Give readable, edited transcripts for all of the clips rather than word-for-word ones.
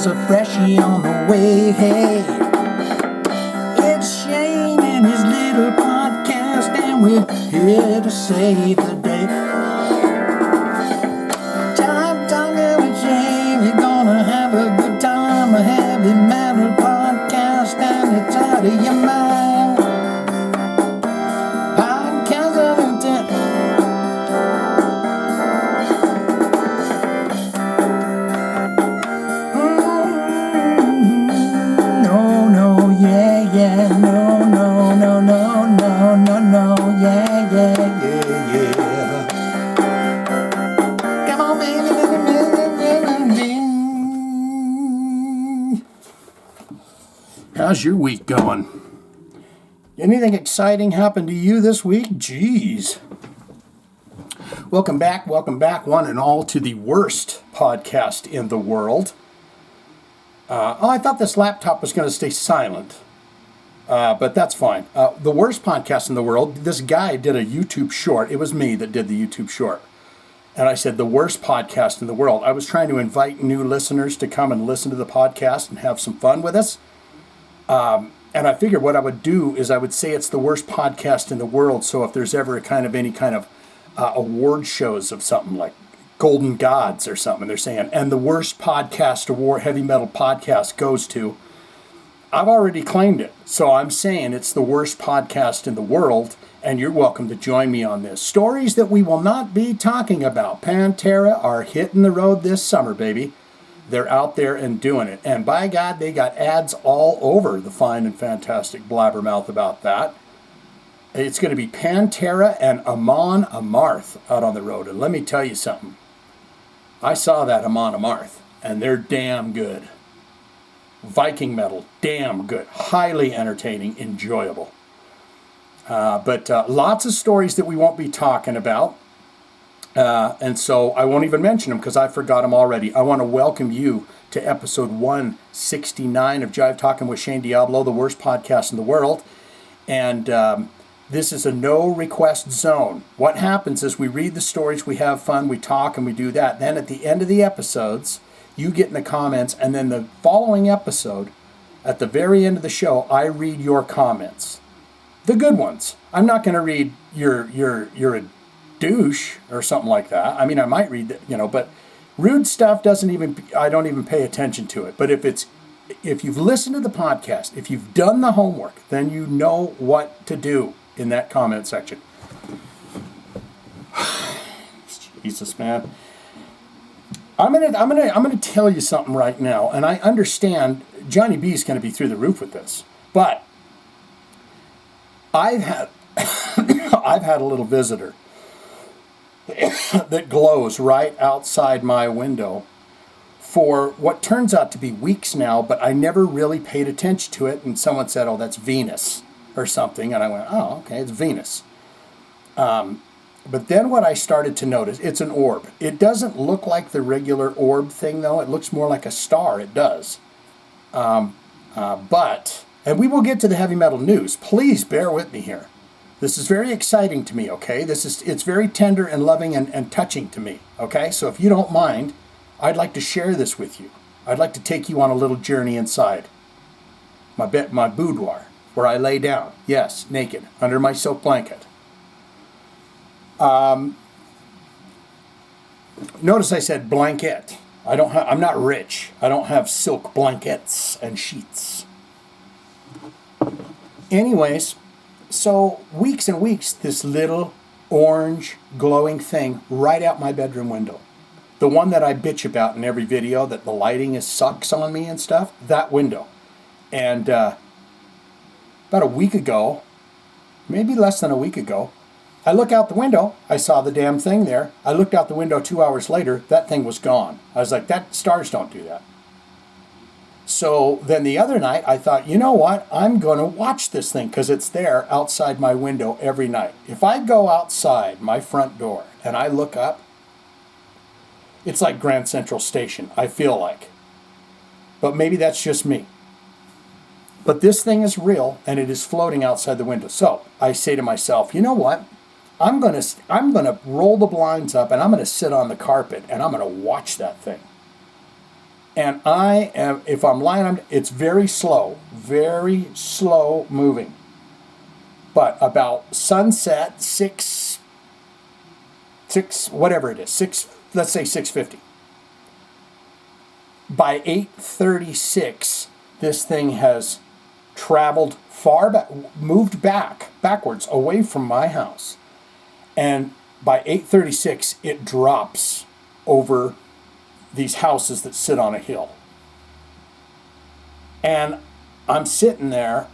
there's a freshie on the way. Hey, it's Shane and his little podcast, and we're here to save the day. Jive Talkin with Shane, you're gonna have a good time. A heavy metal podcast, and it's out of your mind. Podcast of intent. How's your week going? Anything exciting happened to you this week? Jeez. Welcome back, one and all, to the worst podcast in the world. I thought this laptop was going to stay silent, but that's fine. The worst podcast in the world, this guy did a YouTube short. It was me that did the YouTube short. And I said, the worst podcast in the world. I was trying to invite new listeners to come and listen to the podcast and have some fun with us. And I figured what I would do is I would say it's the worst podcast in the world. So if there's ever any kind of award shows of something like Golden Gods or something, they're saying, and the worst podcast award, heavy metal podcast, goes to, I've already claimed it. So I'm saying it's the worst podcast in the world, and you're welcome to join me on this. Stories that we will not be talking about. Pantera are hitting the road this summer, baby. They're out there and doing it. And by God, they got ads all over the fine and fantastic blabbermouth about that. It's going to be Pantera and Amon Amarth out on the road. And let me tell you something. I saw that Amon Amarth, and they're damn good. Viking metal, damn good. Highly entertaining, enjoyable. But lots of stories that we won't be talking about. And so I won't even mention them because I forgot them already. I want to welcome you to episode 169 of Jive Talkin with Shane Diablo, the worst podcast in the world. And this is a no request zone. What happens is we read the stories, we have fun, we talk, and we do that. Then at the end of the episodes, you get in the comments, and then the following episode, at the very end of the show, I read your comments. The good ones. I'm not going to read you're a douche or something like that. I mean, I might read that, but rude stuff I don't even pay attention to it. But if you've listened to the podcast, if you've done the homework, then you know what to do in that comment section. Jesus, man. I'm gonna tell you something right now, and I understand Johnny B is going to be through the roof with this, but I've had a little visitor that glows right outside my window for what turns out to be weeks now, but I never really paid attention to it. And someone said, oh, that's Venus or something. And I went, oh, okay, it's Venus. But then what I started to notice, it's an orb. It doesn't look like the regular orb thing, though. It looks more like a star. It does. And we will get to the heavy metal news. Please bear with me here. This is very exciting to me, okay? It's very tender and loving and touching to me, okay? So if you don't mind, I'd like to share this with you. I'd like to take you on a little journey inside my boudoir, where I lay down, yes, naked, under my silk blanket. Notice I said blanket. I'm not rich. I don't have silk blankets and sheets. Anyways, so weeks and weeks, this little orange glowing thing right out my bedroom window. The one that I bitch about in every video, that the lighting sucks on me and stuff, that window. And about a week ago, maybe less than a week ago, I look out the window, I saw the damn thing there. I looked out the window 2 hours later, that thing was gone. I was like, stars don't do that. So then the other night, I thought, you know what? I'm going to watch this thing because it's there outside my window every night. If I go outside my front door and I look up, it's like Grand Central Station, I feel like. But maybe that's just me. But this thing is real, and it is floating outside the window. So I say to myself, you know what? I'm gonna roll the blinds up, and I'm gonna sit on the carpet, and I'm gonna watch that thing. And if I'm lying on, it's very slow moving. But about sunset, six, whatever it is, let's say 6:50. By 8:36, this thing has traveled far back, moved backwards away from my house. And by 8:36, it drops over these houses that sit on a hill. And I'm sitting there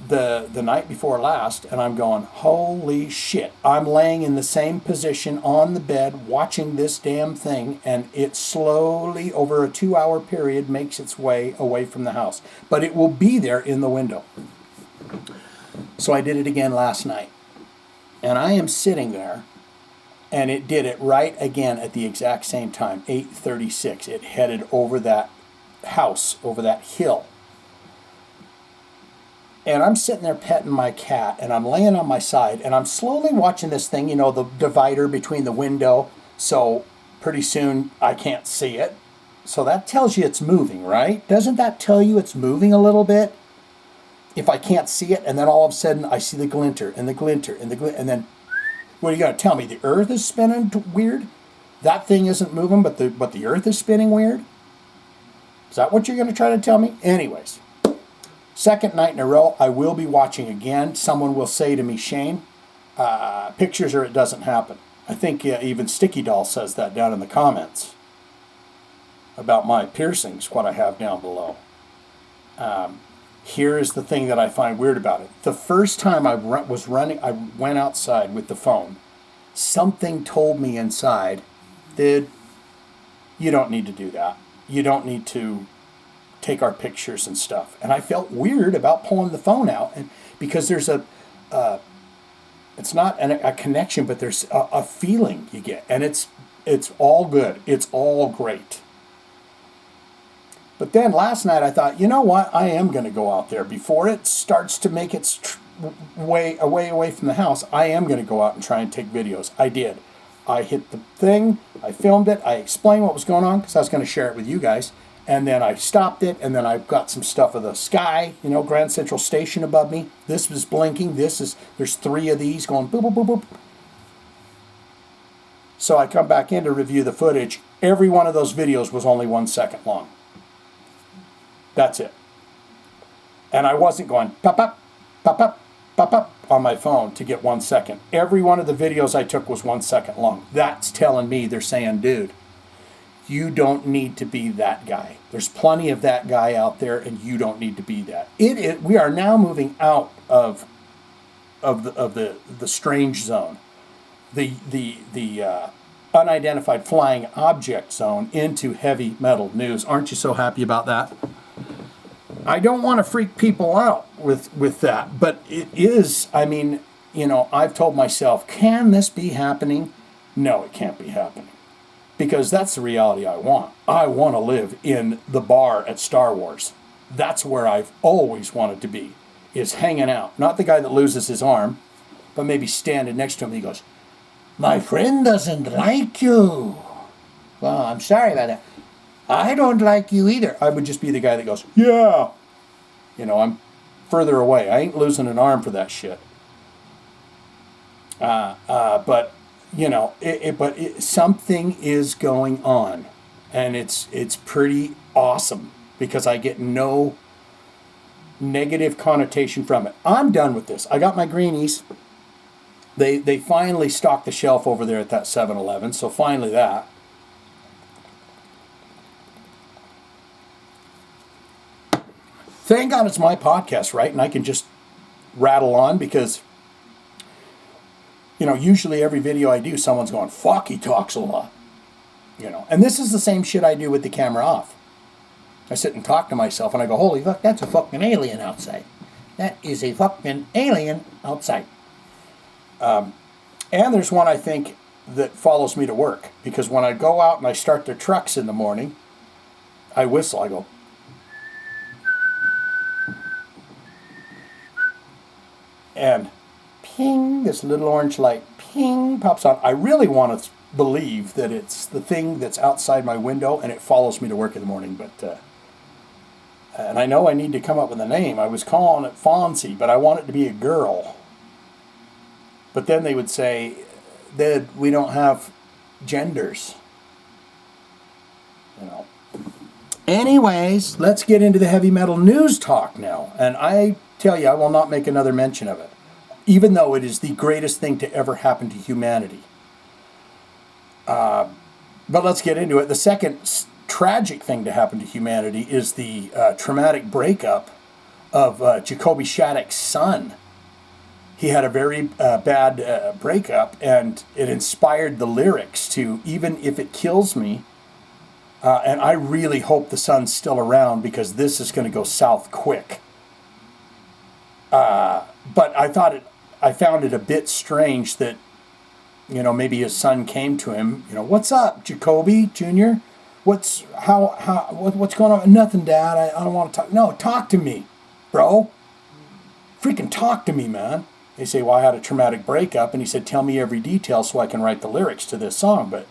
the night before last, and I'm going, holy shit. I'm laying in the same position on the bed watching this damn thing, and it slowly, over a 2-hour period, makes its way away from the house. But it will be there in the window. So I did it again last night. And I am sitting there, and it did it right again at the exact same time, 8:36. It headed over that house, over that hill. And I'm sitting there petting my cat, and I'm laying on my side, and I'm slowly watching this thing, you know, the divider between the window, so pretty soon I can't see it. So that tells you it's moving, right? Doesn't that tell you it's moving a little bit? If I can't see it, and then all of a sudden I see the glinter, and the glinter, and the glinter, and then, what are you going to tell me? The earth is spinning weird? That thing isn't moving, but the earth is spinning weird? Is that what you're going to try to tell me? Anyways. Second night in a row, I will be watching again. Someone will say to me, Shane, pictures or it doesn't happen. I think even Sticky Doll says that down in the comments about my piercings, what I have down below. Here is the thing that I find weird about it. The first time I went outside with the phone. Something told me inside, dude, you don't need to do that. You don't need to take our pictures and stuff. And I felt weird about pulling the phone out, and because there's it's not a connection, but there's a feeling you get, and it's all good. It's all great. But then last night I thought, you know what? I am going to go out there before it starts to make its way away from the house. I am going to go out and try and take videos. I did. I hit the thing. I filmed it. I explained what was going on because I was going to share it with you guys. And then I stopped it, and then I've got some stuff of the sky, you know, Grand Central Station above me. This was blinking. There's 3 of these going boop, boop, boop, boop. So I come back in to review the footage. Every one of those videos was only 1 second long. That's it. And I wasn't going pop, pop, pop, pop, pop, pop on my phone to get 1 second. Every one of the videos I took was 1 second long. That's telling me they're saying, dude, you don't need to be that guy. There's plenty of that guy out there, and you don't need to be that. We are now moving out of the strange zone, the unidentified flying object zone into heavy metal news. Aren't you so happy about that? I don't want to freak people out with that, but it is. I mean, you know, I've told myself, can this be happening? No, it can't be happening. Because that's the reality I want. I want to live in the bar at Star Wars. That's where I've always wanted to be, is hanging out. Not the guy that loses his arm, but maybe standing next to him. He goes, my friend doesn't like you. Well, I'm sorry about that. I don't like you either. I would just be the guy that goes, yeah. You know, I'm further away. I ain't losing an arm for that shit. But... you know, something is going on, and it's pretty awesome because I get no negative connotation from it. I'm done with this. I got my greenies. They finally stocked the shelf over there at that 7-Eleven, so finally that. Thank God it's my podcast, right? And I can just rattle on because... you know, usually every video I do, someone's going, fuck, he talks a lot. You know, and this is the same shit I do with the camera off. I sit and talk to myself, and I go, holy fuck, that's a fucking alien outside. That is a fucking alien outside. And there's one, I think, that follows me to work. Because when I go out and I start their trucks in the morning, I whistle. I go, and... ping, this little orange light, ping, pops on. I really want to believe that it's the thing that's outside my window and it follows me to work in the morning. But and I know I need to come up with a name. I was calling it Fonzie, but I want it to be a girl. But then they would say that we don't have genders. You know. Anyways, let's get into the heavy metal news talk now. And I tell you, I will not make another mention of it, even though it is the greatest thing to ever happen to humanity. But let's get into it. The second tragic thing to happen to humanity is the traumatic breakup of Jacoby Shaddix's son. He had a very bad breakup, and it inspired the lyrics to "Even If It Kills Me." And I really hope the son's still around, because this is going to go south quick. But I found it a bit strange that, maybe his son came to him. What's up, Jacoby Jr.? What's going on? Nothing, Dad. I don't want to talk. No, talk to me, bro. Freaking talk to me, man. They say, well, I had a traumatic breakup, and he said, tell me every detail so I can write the lyrics to this song. But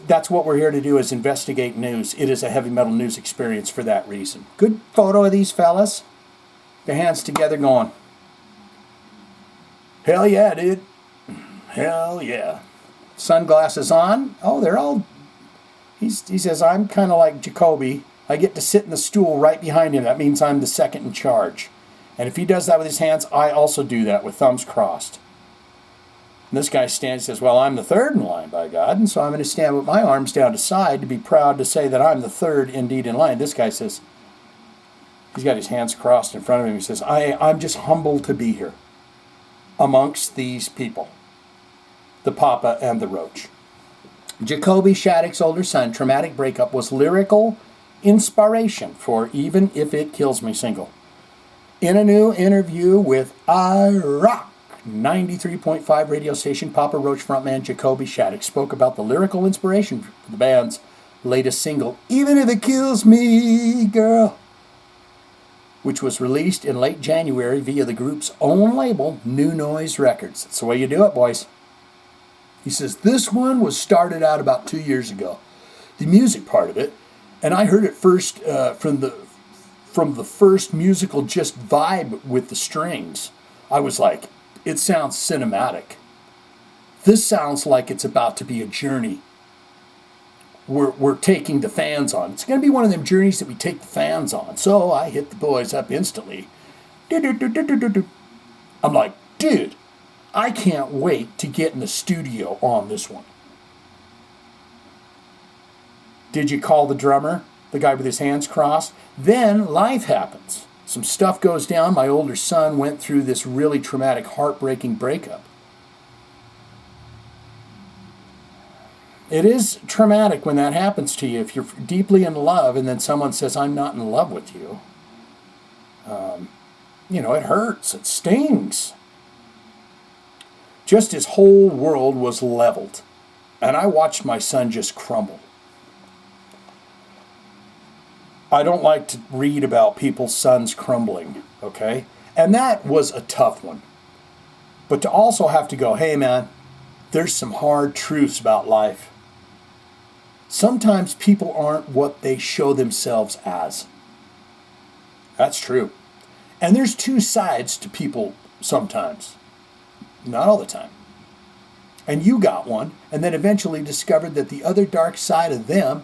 that's what we're here to do, is investigate news. It is a heavy metal news experience for that reason. Good photo of these fellas. Their hands together going, hell yeah, dude. Hell yeah. Sunglasses on. Oh, they're all... He says, I'm kind of like Jacoby. I get to sit in the stool right behind him. That means I'm the second in charge. And if he does that with his hands, I also do that with thumbs crossed. And this guy stands and says, well, I'm the third in line, by God, and so I'm going to stand with my arms down to side to be proud to say that I'm the third indeed in line. This guy says, he's got his hands crossed in front of him. He says, I'm just humbled to be here amongst these people, the Papa and the Roach. Jacoby Shaddix's older son, traumatic breakup, was lyrical inspiration for Even If It Kills Me single. In a new interview with Rock 93.5 radio station, Papa Roach frontman Jacoby Shaddix spoke about the lyrical inspiration for the band's latest single, Even If It Kills Me, Girl, which was released in late January via the group's own label, New Noise Records. That's the way you do it, boys. He says, this one was started out about 2 years ago, the music part of it, and I heard it first from the first musical just vibe with the strings. I was like, it sounds cinematic. This sounds like it's about to be a journey we're taking the fans on. It's going to be one of them journeys that we take the fans on. So I hit the boys up instantly. I'm like, dude, I can't wait to get in the studio on this one. Did you call the drummer? The guy with his hands crossed? Then life happens. Some stuff goes down. My older son went through this really traumatic, heartbreaking breakup. It is traumatic when that happens to you. If you're deeply in love and then someone says, I'm not in love with you, it hurts. It stings. Just his whole world was leveled. And I watched my son just crumble. I don't like to read about people's sons crumbling, okay? And that was a tough one. But to also have to go, hey man, there's some hard truths about life. Sometimes people aren't what they show themselves as. That's true. And there's two sides to people sometimes. Not all the time. And you got one, and then eventually discovered that the other dark side of them,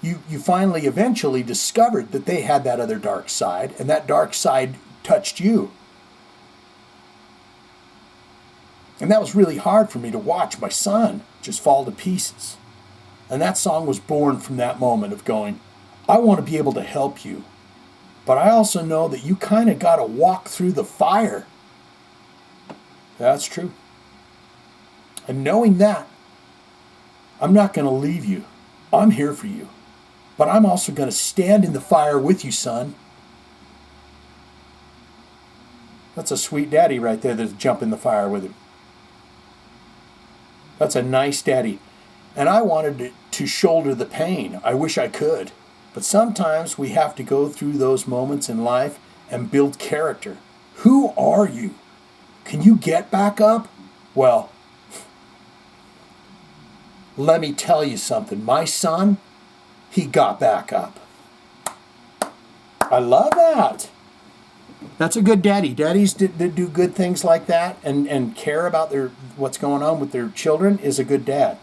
you finally eventually discovered that they had that other dark side, and that dark side touched you. And that was really hard for me to watch my son just fall to pieces. And that song was born from that moment of going, I want to be able to help you, but I also know that you kind of got to walk through the fire. That's true. And knowing that, I'm not going to leave you. I'm here for you. But I'm also going to stand in the fire with you, son. That's a sweet daddy right there that's jumping in the fire with him. That's a nice daddy. And I wanted to shoulder the pain. I wish I could. But sometimes we have to go through those moments in life and build character. Who are you? Can you get back up? Well, Let me tell you something. My son, he got back up. I love that. That's a good daddy. Daddies that do good things like that and care about what's going on with their children is a good dad.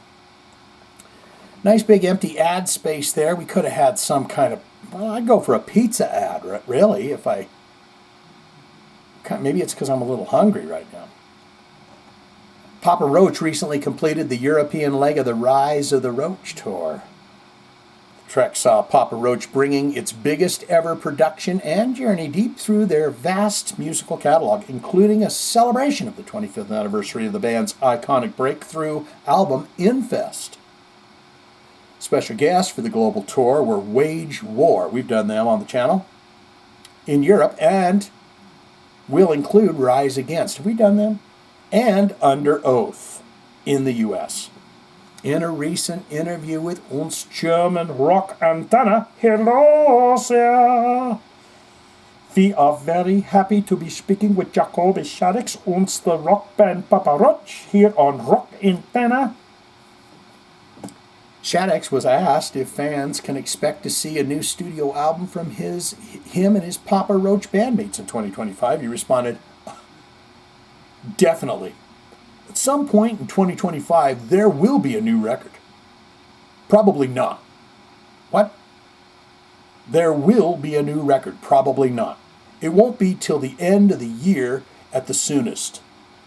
Nice big empty ad space there. We could have had some kind of, well, I'd go for a pizza ad, really, if I, maybe it's because I'm a little hungry right now. Papa Roach recently completed the European leg of the Rise of the Roach tour. The trek saw Papa Roach bringing its biggest ever production and journey deep through their vast musical catalog, including a celebration of the 25th anniversary of the band's iconic breakthrough album, Infest. Special guests for the global tour were Wage War, we've done them on the channel, in Europe, and will include Rise Against, have we done them? And Under Oath in the U.S. In a recent interview with Uns German Rock Antenne, hello, sir. We are very happy to be speaking with Jacoby Shaddix, uns the rock band Papa Roach, here on Rock Antenne. Shaddix was asked if fans can expect to see a new studio album from him and his Papa Roach bandmates in 2025. He responded, definitely. At some point in 2025, there will be a new record. Probably not. What? There will be a new record. Probably not. It won't be till the end of the year at the soonest.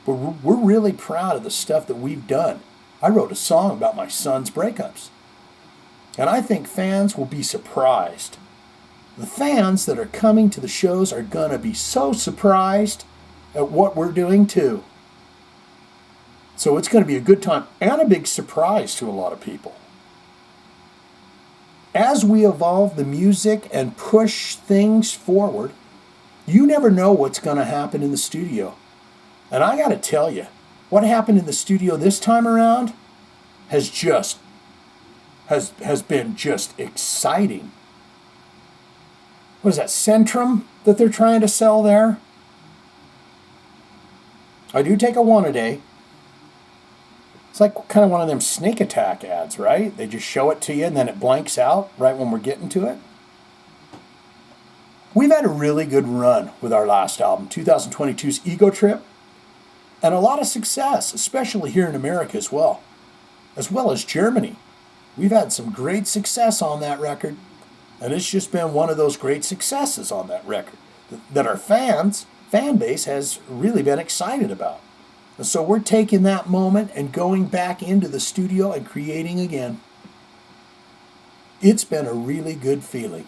But we're really proud of the stuff that we've done. I wrote a song about my son's breakups. And I think fans will be surprised. The fans that are coming to the shows are going to be so surprised at what we're doing too. So it's going to be a good time and a big surprise to a lot of people. As we evolve the music and push things forward, you never know what's going to happen in the studio. And I got to tell you, what happened in the studio this time around has been just exciting. What is that, Centrum that they're trying to sell there? I do take a one a day. It's like kind of one of them sneak attack ads, right? They just show it to you and then it blanks out right when we're getting to it. We've had a really good run with our last album, 2022's Ego Trip, and a lot of success, especially here in America as well as Germany. We've had some great success on that record, and it's just been one of those great successes on that record that our fan base has really been excited about. And so we're taking that moment and going back into the studio and creating again. It's been a really good feeling.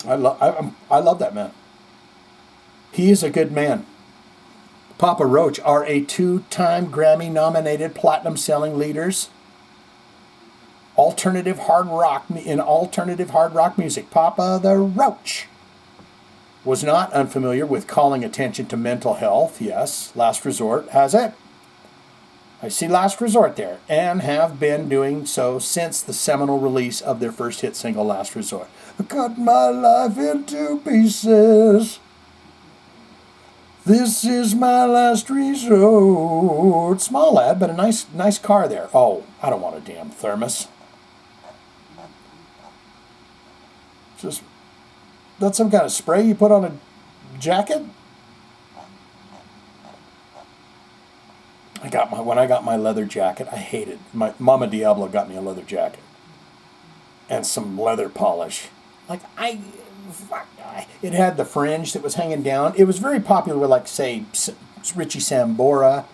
I love that man. He is a good man. Papa Roach are a 2-time Grammy-nominated platinum-selling leaders. Alternative hard rock music. Papa the Roach was not unfamiliar with calling attention to mental health. Yes, Last Resort has it. I see Last Resort there, and have been doing so since the seminal release of their first hit single, Last Resort. I cut my life into pieces. This is my last resort. Small ad, but a nice car there. Oh, I don't want a damn thermos. That's some kind of spray you put on a jacket? When I got my leather jacket, I hated. My Mama Diablo got me a leather jacket. And some leather polish. It had the fringe that was hanging down. It was very popular with, like, say, Richie Sambora,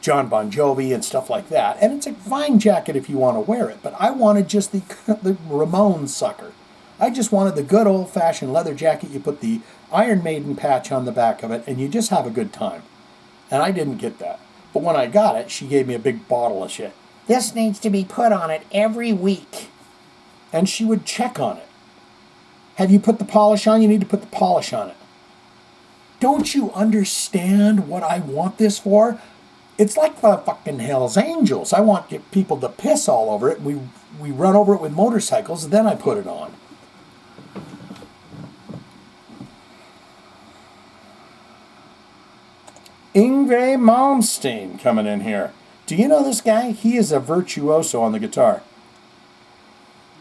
John Bon Jovi, and stuff like that. And it's a fine jacket if you want to wear it. But I wanted just the Ramones sucker. I just wanted the good old-fashioned leather jacket. You put the Iron Maiden patch on the back of it, and you just have a good time. And I didn't get that. But when I got it, she gave me a big bottle of shit. This needs to be put on it every week. And she would check on it. Have you put the polish on? You need to put the polish on it. Don't you understand what I want this for? It's like the fucking Hell's Angels. I want people to piss all over it. We run over it with motorcycles, and then I put it on. Yngwie Malmsteen coming in here. Do you know this guy? He is a virtuoso on the guitar.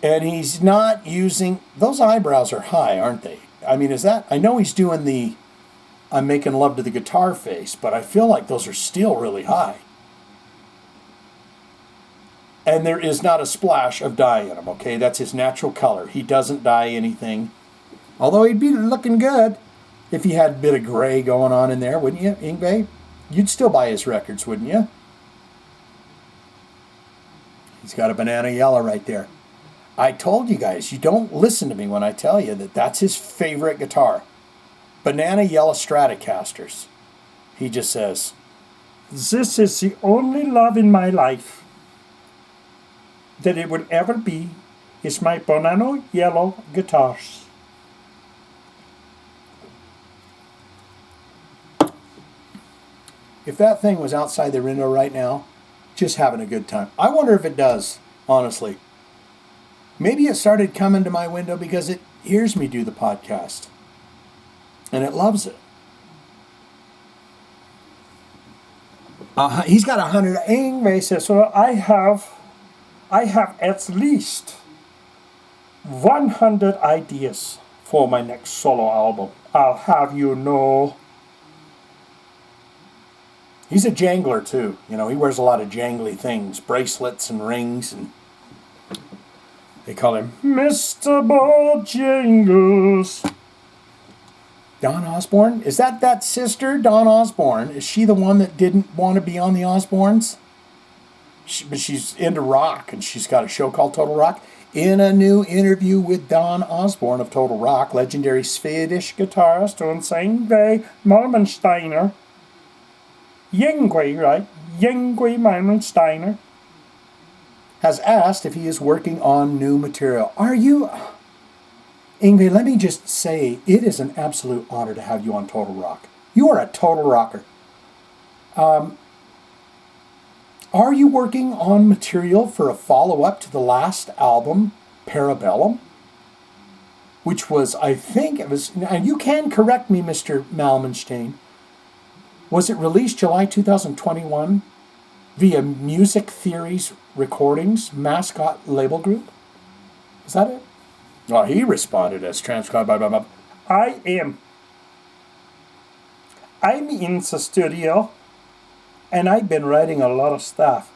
And he's not using... Those eyebrows are high, aren't they? I mean, is that... I know he's doing the I'm making love to the guitar face, but I feel like those are still really high. And there is not a splash of dye in him, okay? That's his natural color. He doesn't dye anything. Although he'd be looking good if he had a bit of gray going on in there, wouldn't you, Yngwie? You'd still buy his records, wouldn't you? He's got a banana yellow right there. I told you guys, you don't listen to me when I tell you that that's his favorite guitar. Banana yellow Stratocasters. He just says, "This is the only love in my life that it will ever be, is my banana yellow guitars." If that thing was outside the window right now, just having a good time. I wonder if it does, honestly. Maybe it started coming to my window because it hears me do the podcast. And it loves it. He's got 100. Yngwie says, "So I have at least 100 ideas for my next solo album. I'll have you know." He's a jangler too. You know, he wears a lot of jangly things, bracelets and rings, and they call him Mr. Bojangles. Dawn Osborne? Is that sister, Dawn Osborne? Is she the one that didn't want to be on the Osbournes? But she's into rock, and she's got a show called Total Rock. In a new interview with Dawn Osborne of Total Rock, legendary Swedish guitarist and Yngwie Malmsteen, Yngwie, right? Yngwie Malmsteen has asked if he is working on new material. Are you... Yngwie, let me just say, it is an absolute honor to have you on Total Rock. You are a total rocker. Are you working on material for a follow-up to the last album, Parabellum? Which was, I think it was, and you can correct me, Mr. Malmsteen. Was it released July 2021 via Music Theories Recordings, Mascot Label Group? Is that it? Well, he responded as transcribed by I'm in the studio, and I've been writing a lot of stuff,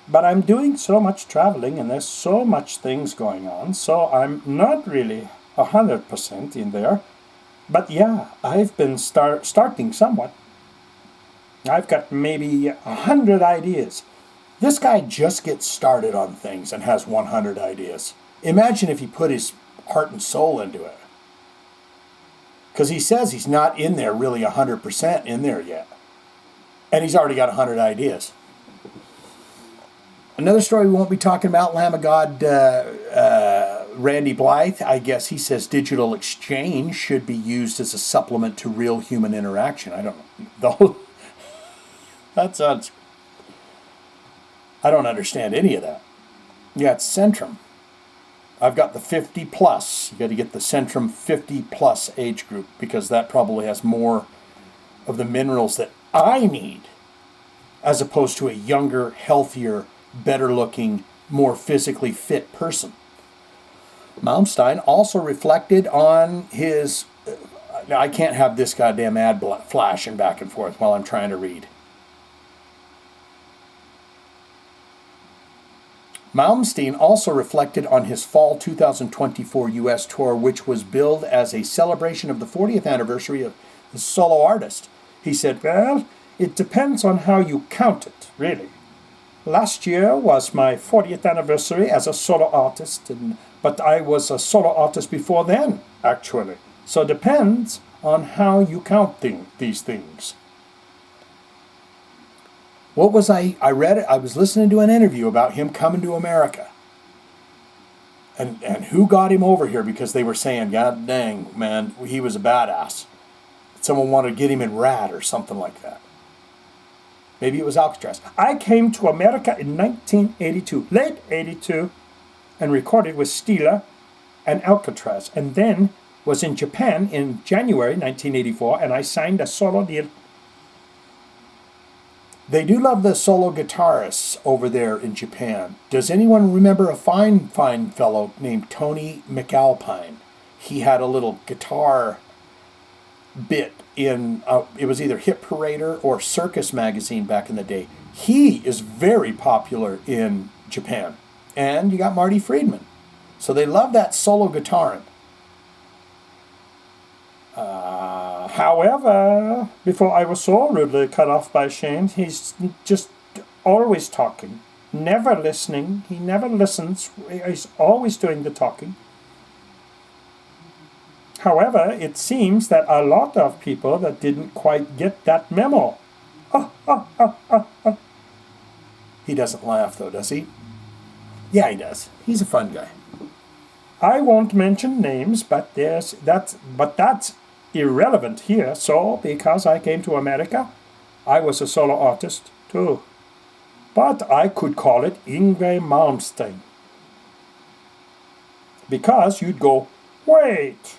but I'm doing so much traveling and there's so much things going on, so I'm not really 100% in there. But yeah, I've been starting somewhat. I've got maybe 100 ideas. This guy just gets started on things and has 100 ideas. Imagine if he put his heart and soul into it. Because he says he's not in there really 100% in there yet. And he's already got 100 ideas. Another story we won't be talking about, Lamb of God, Randy Blythe, I guess he says digital exchange should be used as a supplement to real human interaction. I don't know. That sounds... I don't understand any of that. Yeah, it's Centrum. I've got the 50 plus. You got to get the Centrum 50 plus age group because that probably has more of the minerals that I need as opposed to a younger, healthier, better looking, more physically fit person. Malmsteen also reflected on his... I can't have this goddamn ad flashing back and forth while I'm trying to read. Malmsteen also reflected on his fall 2024 U.S. tour, which was billed as a celebration of the 40th anniversary of the solo artist. He said, "Well, it depends on how you count it, really. Last year was my 40th anniversary as a solo artist, but I was a solo artist before then, actually. So it depends on how you count these things." What was I read it, I was listening to an interview about him coming to America. And who got him over here because they were saying, God dang, man, he was a badass. Someone wanted to get him in Rad or something like that. Maybe it was Alcatraz. "I came to America in 1982, late 82, and recorded with Stila and Alcatraz, and then was in Japan in January 1984, and I signed a solo deal." They do love the solo guitarists over there in Japan. Does anyone remember a fine fellow named Tony McAlpine? He had a little guitar bit in, it was either Hit Parader or Circus magazine back in the day. He is very popular in Japan. And you got Marty Friedman. So they love that solo guitaring. However, before I was so rudely cut off by Shane, he's just always talking, never listening. He never listens. He's always doing the talking. However, it seems that a lot of people that didn't quite get that memo. He doesn't laugh though, does he? Yeah, he does. He's a fun guy. I won't mention names, but that's irrelevant here. So, because I came to America, I was a solo artist too. But I could call it Yngwie Malmsteen. Because you'd go, wait,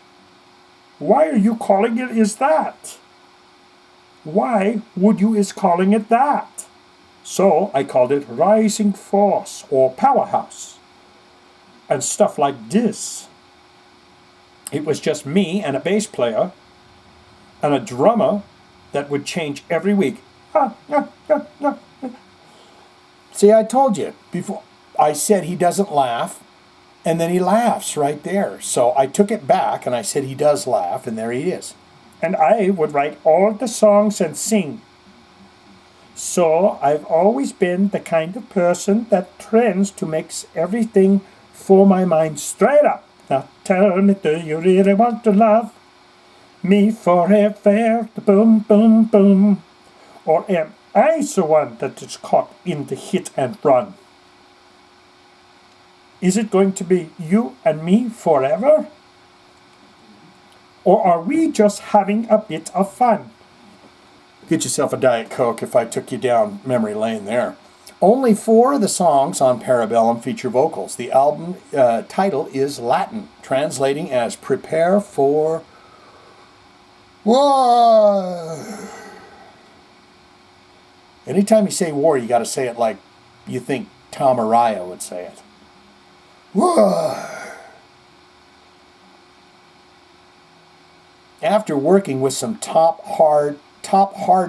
why are you calling it is that? Why would you is calling it that? So I called it Rising Force or Powerhouse and stuff like this. It was just me and a bass player and a drummer that would change every week. See, I told you before. I said he doesn't laugh, and then he laughs right there. So I took it back, and I said he does laugh, and there he is. And I would write all the songs and sing. So I've always been the kind of person that trends to mix everything for my mind straight up. Now tell me, do you really want to love me forever? Boom, boom, boom. Or am I the one that is caught in the hit and run? Is it going to be you and me forever? Or are we just having a bit of fun? Get yourself a Diet Coke if I took you down memory lane there. Only 4 of the songs on Parabellum feature vocals. The album title is Latin, translating as Prepare for War. Anytime you say war, you got to say it like you think Tom Araya would say it. War. After working with some top hard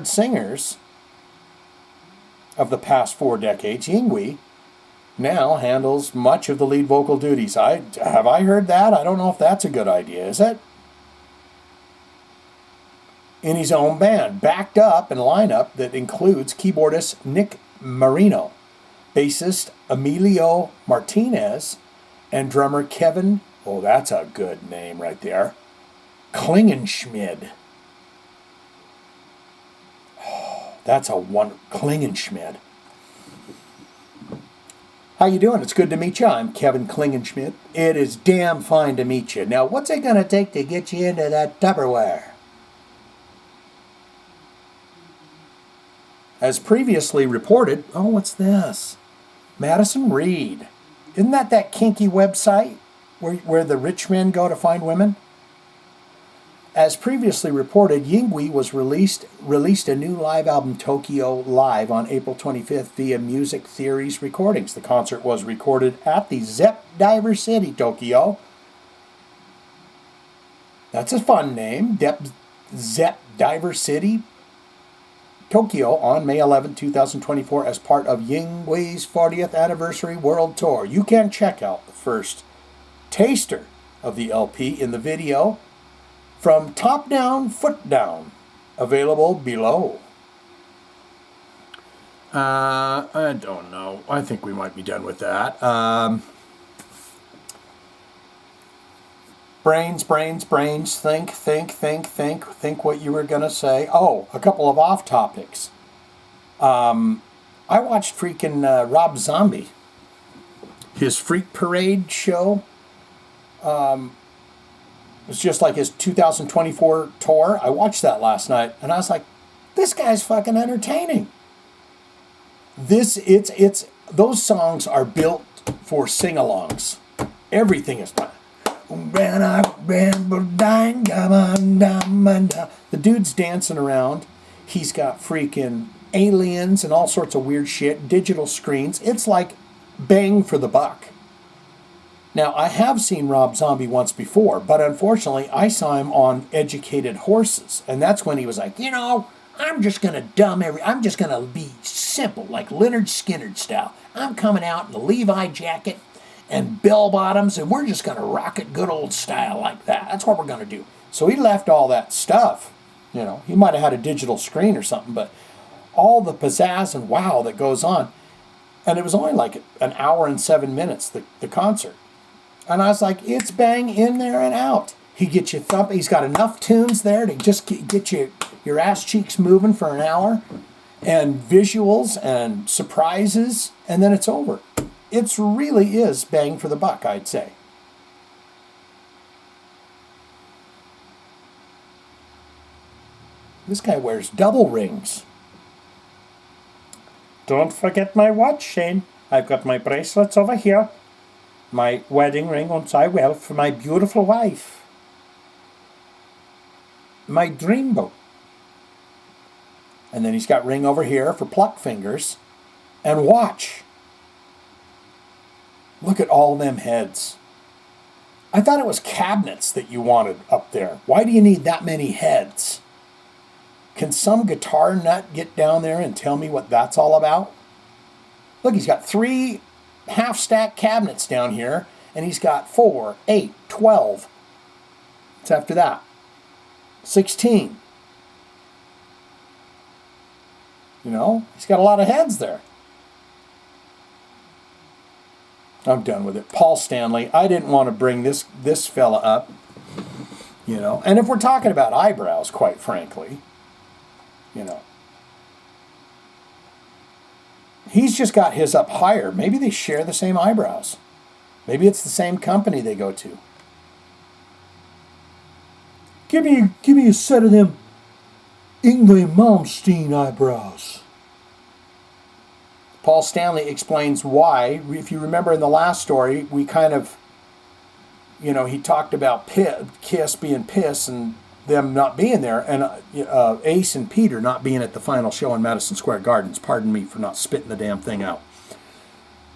singers of the past 4 decades, Yngwie now handles much of the lead vocal duties. Have I heard that? I don't know if that's a good idea, is it? In his own band, backed up in a lineup that includes keyboardist Nick Marino, bassist Emilio Martinez, and drummer Kevin, oh, that's a good name right there, Klingenschmid. Oh, that's a one, Klingenschmid. How you doing? It's good to meet you. I'm Kevin Klingenschmid. It is damn fine to meet you. Now, what's it going to take to get you into that Tupperware? As previously reported, oh, what's this? Madison Reed. Isn't that kinky website where the rich men go to find women? As previously reported, Yngwie was released a new live album, Tokyo Live, on April 25th via Music Theories Recordings. The concert was recorded at the Zepp Diver City, Tokyo. That's a fun name, Zepp Diver City, Tokyo, on May 11, 2024, as part of Yngwie's 40th Anniversary World Tour. You can check out the first taster of the LP in the video, From Top Down, Foot Down, available below. I don't know. I think we might be done with that. Brains, think what you were going to say. Oh, a couple of off topics. I watched freaking Rob Zombie. His Freak Parade show. It was just like his 2024 tour. I watched that last night, and I was like, this guy's fucking entertaining. Those songs are built for sing-alongs. Everything is done. The dude's dancing around. He's got freaking aliens and all sorts of weird shit, digital screens. It's like bang for the buck. Now, I have seen Rob Zombie once before, but unfortunately, I saw him on Educated Horses, and that's when he was like, I'm just going to I'm just going to be simple, like Leonard Skinner style. I'm coming out in a Levi jacket and bell bottoms, and we're just going to rock it good old style like that. That's what we're going to do. So he left all that stuff. He might have had a digital screen or something, but all the pizzazz and wow that goes on. And it was only like an hour and 7 minutes, the concert. And I was like, it's bang in there and out. He gets you He's got enough tunes there to just get your ass cheeks moving for an hour, and visuals and surprises, and then it's over. It really is bang for the buck, I'd say. This guy wears double rings. Don't forget my watch, Shane. I've got my bracelets over here. My wedding ring, once I will, for my beautiful wife. My dreamboat. And then he's got ring over here for pluck fingers. And watch. Look at all them heads. I thought it was cabinets that you wanted up there. Why do you need that many heads? Can some guitar nut get down there and tell me what that's all about? Look, he's got 3 half-stack cabinets down here, and he's got 4, 8, 12. What's after that? 16. He's got a lot of heads there. I'm done with it. Paul Stanley. I didn't want to bring this fella up. And if we're talking about eyebrows, quite frankly, he's just got his up higher. Maybe they share the same eyebrows. Maybe it's the same company they go to. Give me a set of them Yngwie Malmsteen eyebrows. Paul Stanley explains why. If you remember in the last story, we kind of, he talked about Kiss being pissed and them not being there, and Ace and Peter not being at the final show in Madison Square Gardens. Pardon me for not spitting the damn thing out.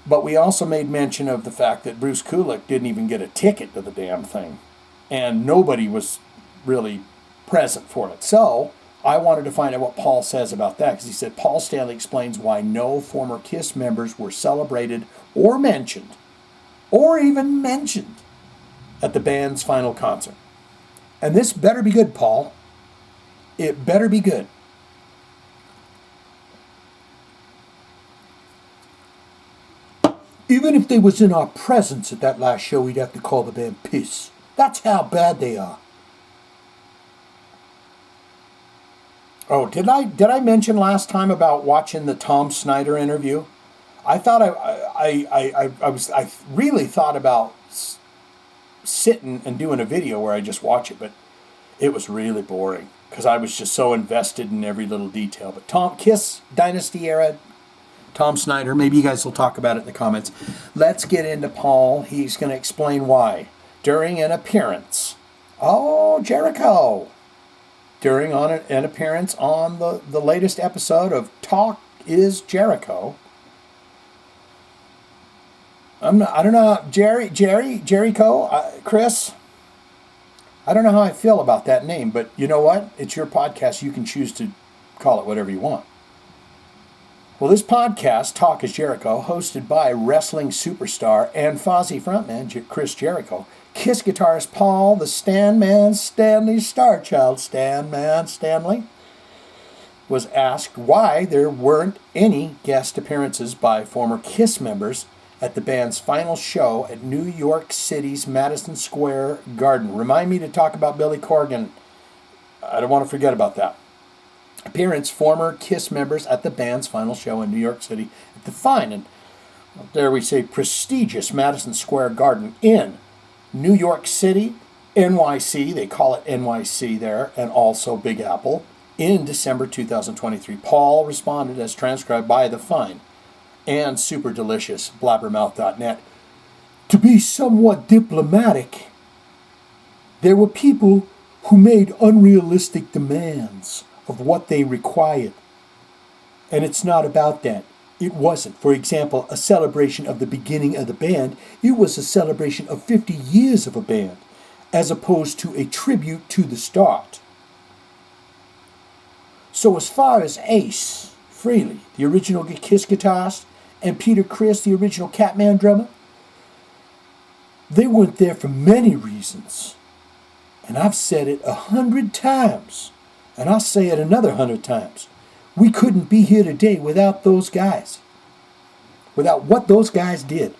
But we also made mention of the fact that Bruce Kulick didn't even get a ticket to the damn thing, and nobody was really present for it. So I wanted to find out what Paul says about that, because he said Paul Stanley explains why no former Kiss members were celebrated or mentioned, or even mentioned, at the band's final concert. And this better be good, Paul. It better be good. Even if they was in our presence at that last show, we'd have to call the band piss. That's how bad they are. Oh, did I mention last time about watching the Tom Snyder interview? I thought I really thought about sitting and doing a video where I just watch it, but it was really boring because I was just so invested in every little detail. But Kiss Dynasty era, Tom Snyder, maybe you guys will talk about it in the comments. Let's get into Paul. He's going to explain why. During an appearance. Oh, Jericho. During an appearance on the latest episode of Talk is Jericho. I don't know, Jericho, Chris. I don't know how I feel about that name, but you know what? It's your podcast. You can choose to call it whatever you want. Well, this podcast, Talk is Jericho, hosted by wrestling superstar and Fozzy frontman Chris Jericho, Kiss guitarist Paul, the Stanman Stanley Starchild Stanley, was asked why there weren't any guest appearances by former Kiss members at the band's final show at New York City's Madison Square Garden. Remind me to talk about Billy Corgan. I don't want to forget about that. Appearance, former Kiss members at the band's final show in New York City at the fine, and dare we say prestigious Madison Square Garden in New York City, NYC, they call it NYC there, and also Big Apple, in December 2023. Paul responded as transcribed by The Fine and Super Delicious, blabbermouth.net. To be somewhat diplomatic, there were people who made unrealistic demands of what they required. And it's not about that. It wasn't, for example, a celebration of the beginning of the band. It was a celebration of 50 years of a band, as opposed to a tribute to the start. So as far as Ace Frehley, the original Kiss guitarist, and Peter Criss, the original Catman drummer, they weren't there for many reasons. And I've said it 100 times, and I'll say it another 100 times. We couldn't be here today without those guys, without what those guys did.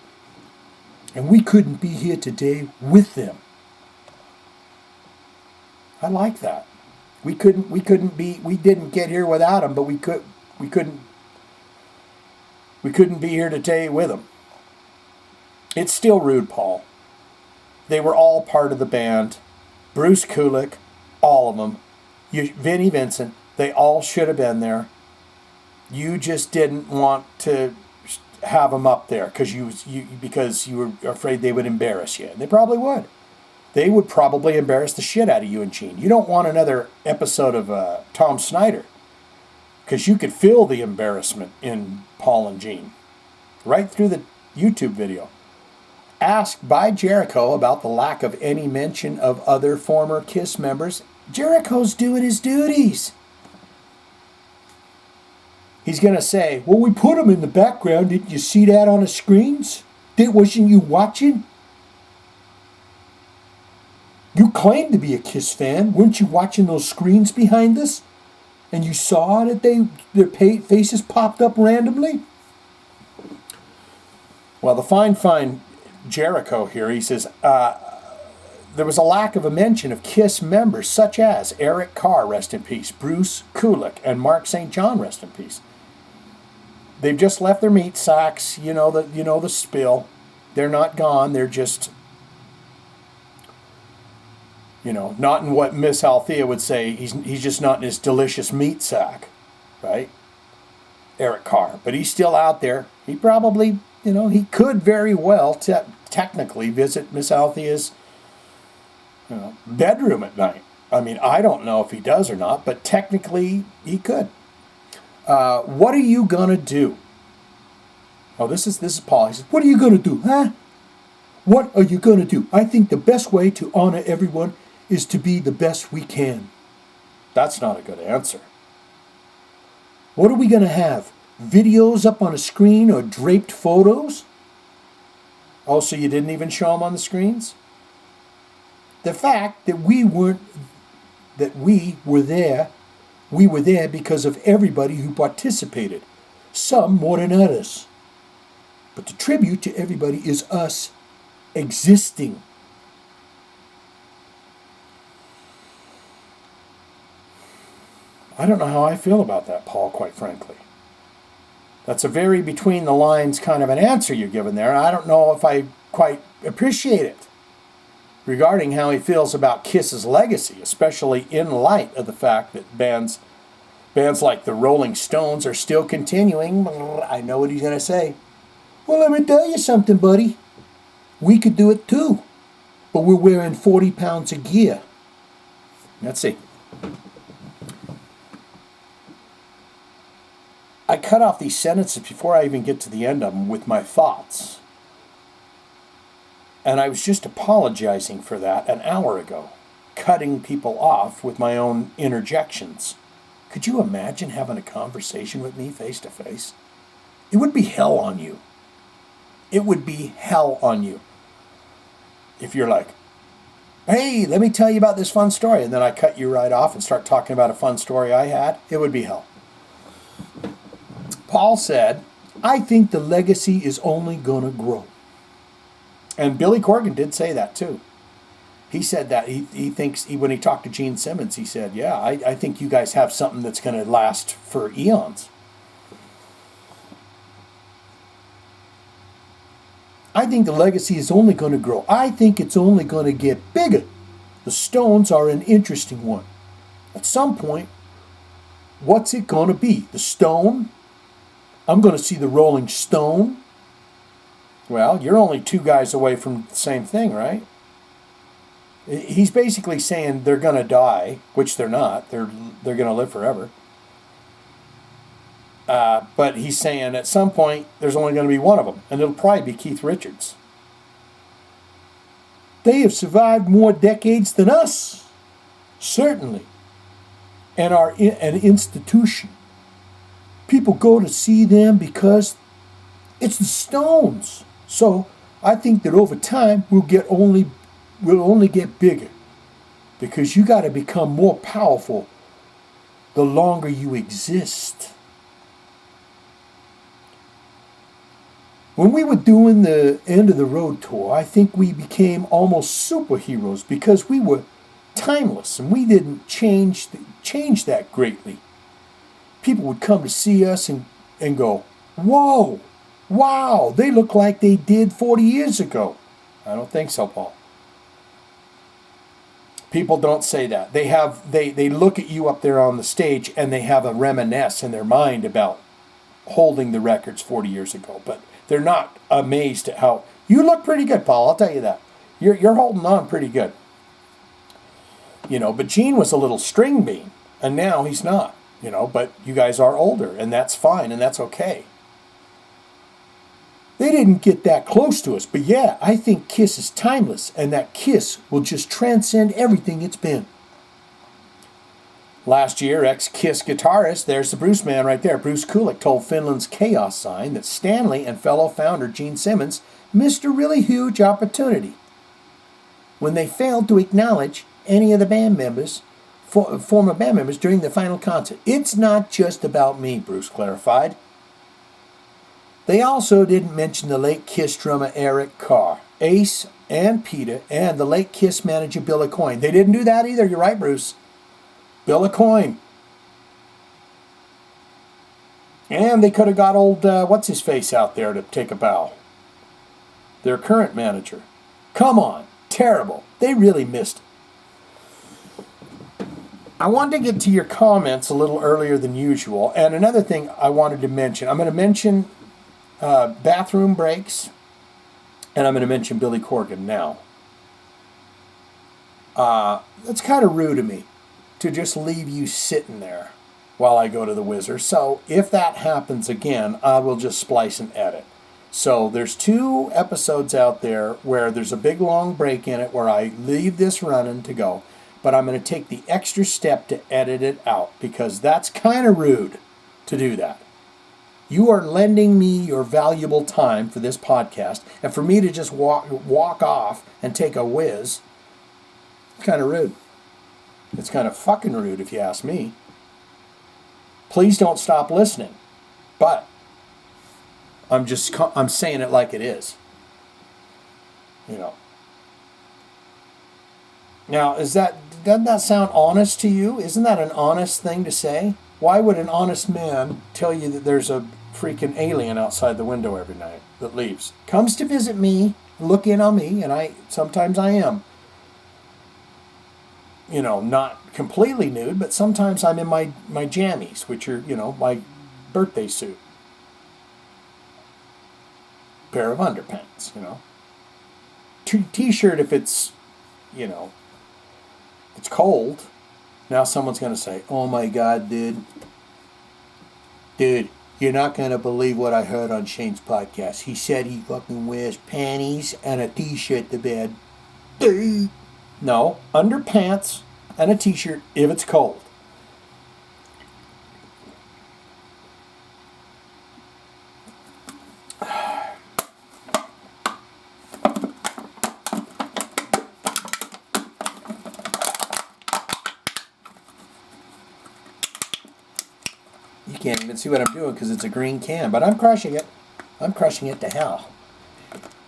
And we couldn't be here today with them. I like that. We didn't get here without them, but we couldn't be here today with them. It's still rude, Paul. They were all part of the band. Bruce Kulick, all of them. Vinnie Vincent, they all should have been there. You just didn't want to have them up there because you were afraid they would embarrass you. And they probably would. They would probably embarrass the shit out of you and Gene. You don't want another episode of Tom Snyder, because you could feel the embarrassment in Paul and Gene right through the YouTube video. Asked by Jericho about the lack of any mention of other former Kiss members, Jericho's doing his duties. He's going to say, well, we put them in the background. Didn't you see that on the screens? Wasn't you watching? You claim to be a Kiss fan. Weren't you watching those screens behind us? And you saw that their faces popped up randomly? Well, the fine Jericho here, he says, there was a lack of a mention of Kiss members such as Eric Carr, rest in peace, Bruce Kulick, and Mark St. John, rest in peace. They've just left their meat sacks, the spill. They're not gone, they're just, not in what Miss Althea would say, he's just not in his delicious meat sack, right? Eric Carr. But he's still out there. He probably, he could very well technically visit Miss Althea's bedroom at night. I mean, I don't know if he does or not, but technically he could. What are you gonna do? Oh, this is Paul. He says, what are you gonna do, huh? What are you gonna do? I think the best way to honor everyone is to be the best we can. That's not a good answer. What are we gonna have? Videos up on a screen or draped photos? Oh, so you didn't even show them on the screens? The fact that we were there because of everybody who participated, some more than others. But the tribute to everybody is us existing. I don't know how I feel about that, Paul, quite frankly. That's a very between the lines kind of an answer you're giving there. I don't know if I quite appreciate it regarding how he feels about Kiss's legacy, especially in light of the fact that bands like the Rolling Stones are still continuing. I know what he's going to say. Well, let me tell you something, buddy. We could do it too, but we're wearing 40 pounds of gear. Let's see. I cut off these sentences before I even get to the end of them with my thoughts. And I was just apologizing for that an hour ago, cutting people off with my own interjections. Could you imagine having a conversation with me face to face? It would be hell on you. It would be hell on you. If you're like, hey, let me tell you about this fun story, and then I cut you right off and start talking about a fun story I had, it would be hell. Paul said, I think the legacy is only going to grow. And Billy Corgan did say that too. He said that. He thinks, when he talked to Gene Simmons, he said, yeah, I think you guys have something that's going to last for eons. I think the legacy is only going to grow. I think it's only going to get bigger. The Stones are an interesting one. At some point, what's it going to be? The Stone? I'm going to see the Rolling Stone. Well, you're only two guys away from the same thing, right? He's basically saying they're going to die, which they're not. They're going to live forever. But he's saying at some point there's only going to be one of them, and it'll probably be Keith Richards. They have survived more decades than us, certainly, and are an institution. People go to see them because it's the Stones. So I think that over time we'll only get bigger, because you got to become more powerful the longer you exist. When we were doing the End of the Road tour, I think we became almost superheroes because we were timeless and we didn't change that greatly. People would come to see us and go, whoa, wow, they look like they did 40 years ago. I don't think so, Paul. People don't say that. They look at you up there on the stage and they have a reminisce in their mind about holding the records 40 years ago, but they're not amazed at how you look. Pretty good, Paul, I'll tell you that. You're holding on pretty good. But Gene was a little string bean, and now he's not, but you guys are older, and that's fine, and that's okay. They didn't get that close to us, but yeah, I think Kiss is timeless, and that Kiss will just transcend everything it's been. Last year, ex-Kiss guitarist, there's the Bruce man right there, Bruce Kulick, told Finland's Chaos Sign that Stanley and fellow founder Gene Simmons missed a really huge opportunity when they failed to acknowledge any of the band members, former band members, during the final concert. It's not just about me, Bruce clarified. They also didn't mention the late Kiss drummer Eric Carr, Ace and Peter, and the late Kiss manager Bill Aucoin. They didn't do that either, you're right, Bruce. Bill Aucoin. And they could have got old, what's-his-face out there to take a bow. Their current manager. Come on, terrible. They really missed it. I wanted to get to your comments a little earlier than usual. And another thing I wanted to mention, I'm going to mention bathroom breaks, and I'm going to mention Billy Corgan now. That's kind of rude of me to just leave you sitting there while I go to the whizzer. So if that happens again, I will just splice and edit. So there's 2 episodes out there where there's a big long break in it where I leave this running to go. But I'm going to take the extra step to edit it out because that's kind of rude to do that. You are lending me your valuable time for this podcast, and for me to just walk off and take a whiz, it's kind of rude. It's kind of fucking rude if you ask me. Please don't stop listening. But I'm saying it like it is. Now, doesn't that sound honest to you? Isn't that an honest thing to say? Why would an honest man tell you that there's a freaking alien outside the window every night that leaves? Comes to visit me, look in on me, and sometimes I am. Not completely nude, but sometimes I'm in my jammies, which are, my birthday suit. Pair of underpants, T-shirt if it's, it's cold. Now someone's going to say, oh my God, dude. Dude, you're not going to believe what I heard on Shane's podcast. He said he fucking wears panties and a T-shirt to bed. Dude. No, underpants and a T-shirt if it's cold. You can't even see what I'm doing because it's a green can, but I'm crushing it. I'm crushing it to hell.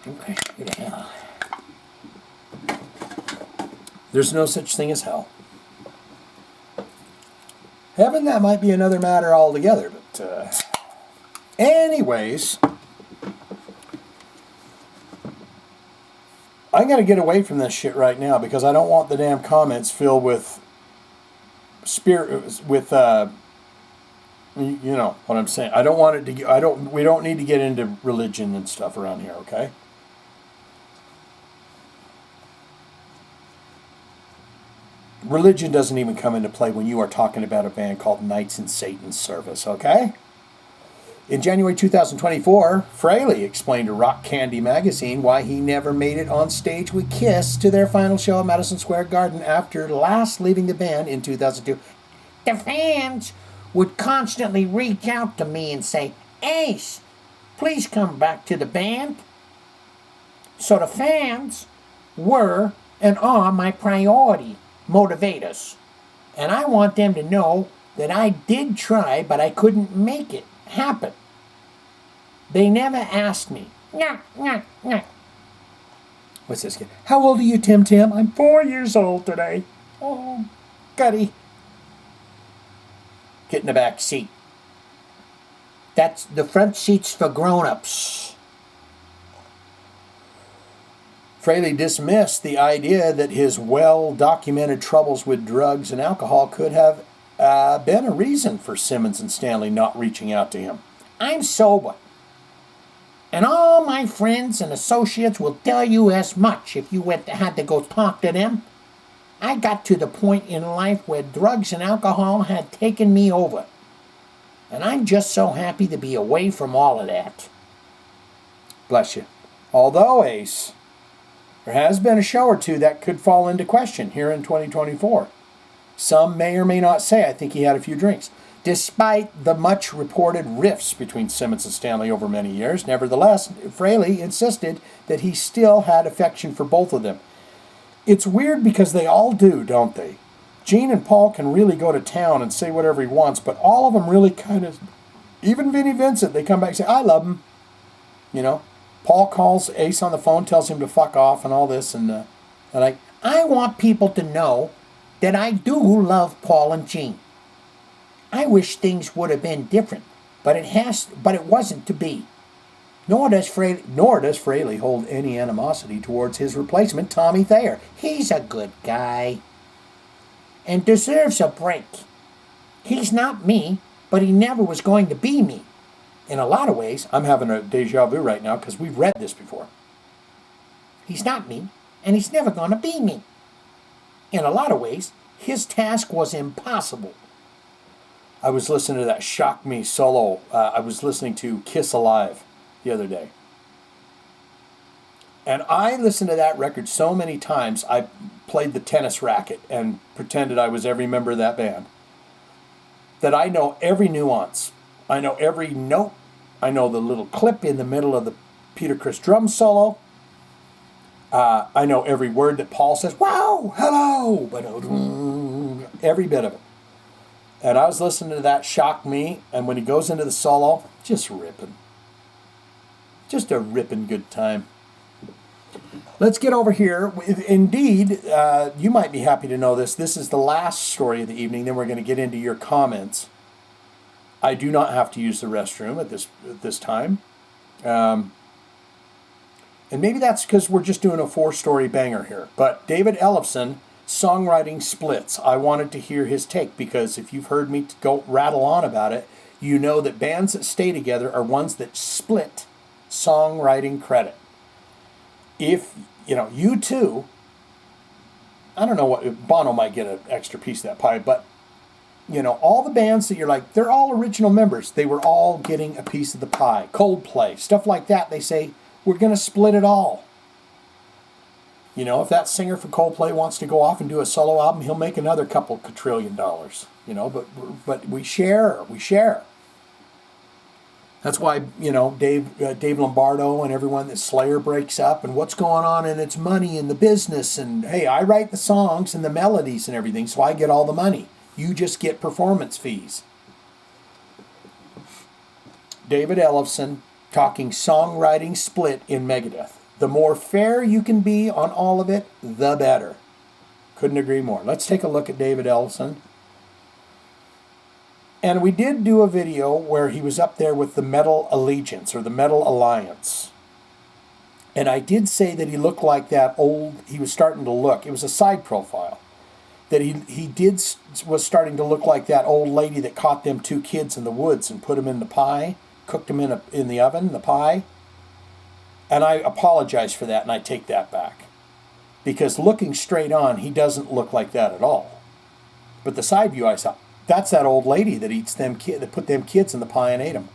I'm crushing it to hell. There's no such thing as hell. Heaven, that might be another matter altogether, but anyways, I gotta get away from this shit right now because I don't want the damn comments filled with you know what I'm saying. I don't want it to. We don't need to get into religion and stuff around here, okay? Religion doesn't even come into play when you are talking about a band called Knights in Satan's Service, okay? In January 2024, Fraley explained to Rock Candy magazine why he never made it on stage with Kiss to their final show at Madison Square Garden after last leaving the band in 2002. The fans would constantly reach out to me and say, Ace, please come back to the band. So the fans were and are my priority motivators. And I want them to know that I did try, but I couldn't make it happen. They never asked me. What's this kid? How old are you, Tim Tim? I'm 4 years old today. Oh, Gutty. Get in the back seat. That's the front seat's for grown-ups. Fraley dismissed the idea that his well-documented troubles with drugs and alcohol could have been a reason for Simmons and Stanley not reaching out to him. I'm sober. And all my friends and associates will tell you as much if you had to go talk to them. I got to the point in life where drugs and alcohol had taken me over. And I'm just so happy to be away from all of that. Bless you. Although, Ace, there has been a show or two that could fall into question here in 2024. Some may or may not say, I think he had a few drinks. Despite the much reported rifts between Simmons and Stanley over many years, nevertheless, Fraley insisted that he still had affection for both of them. It's weird because they all do, don't they? Gene and Paul can really go to town and say whatever he wants, but all of them really kind of, even Vinnie Vincent, they come back and say, I love him. You know, Paul calls Ace on the phone, tells him to fuck off and all this, and I want people to know that I do love Paul and Gene. I wish things would have been different, but it wasn't to be. Nor does Fraley hold any animosity towards his replacement, Tommy Thayer. He's a good guy and deserves a break. He's not me, but he never was going to be me. In a lot of ways, I'm having a deja vu right now because we've read this before. He's not me, and he's never going to be me. In a lot of ways, his task was impossible. I was listening to that Shock Me solo. I was listening to Kiss Alive the other day. And I listened to that record so many times, I played the tennis racket and pretended I was every member of that band, that I know every nuance. I know every note. I know the little clip in the middle of the Peter Criss drum solo. I know every word that Paul says, wow, hello, but every bit of it. And I was listening to that Shock Me, and when he goes into the solo, just ripping. Just a ripping good time. Let's get over here. Indeed, you might be happy to know this. This is the last story of the evening. Then we're going to get into your comments. I do not have to use the restroom at this time. And maybe that's because we're just doing a 4-story banger here. But David Ellefson, songwriting splits. I wanted to hear his take because if you've heard me go rattle on about it, you know that bands that stay together are ones that split songwriting credit. If, you too, I don't know what, Bono might get an extra piece of that pie, but, all the bands that you're like, they're all original members. They were all getting a piece of the pie. Coldplay, stuff like that. They say, we're going to split it all. If that singer for Coldplay wants to go off and do a solo album, he'll make another couple quadrillion dollars, but we share. That's why, Dave Lombardo and everyone that Slayer breaks up and what's going on, and it's money and the business, and hey, I write the songs and the melodies and everything, so I get all the money. You just get performance fees. David Ellefson talking songwriting split in Megadeth. The more fair you can be on all of it, the better. Couldn't agree more. Let's take a look at David Ellefson. And we did do a video where he was up there with the Metal Allegiance or the Metal Alliance. And I did say that he looked like he was starting to look, it was a side profile, that he was starting to look like that old lady that caught them 2 kids in the woods and put them in the pie, cooked them in the oven, the pie. And I apologize for that, and I take that back. Because looking straight on, he doesn't look like that at all. But the side view I saw, that's that old lady that eats that put them kids in the pie and ate them.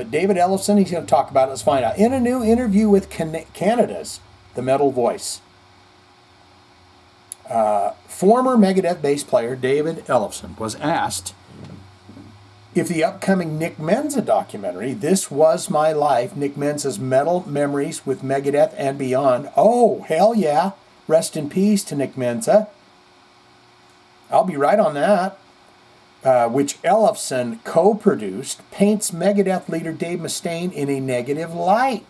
But David Ellefson, he's going to talk about it. Let's find out. In a new interview with Canada's The Metal Voice, former Megadeth bass player David Ellefson was asked if the upcoming Nick Menza documentary, This Was My Life, Nick Menza's Metal Memories with Megadeth and Beyond. Oh, hell yeah. Rest in peace to Nick Menza. I'll be right on that. Which Ellefson co-produced, paints Megadeth leader Dave Mustaine in a negative light.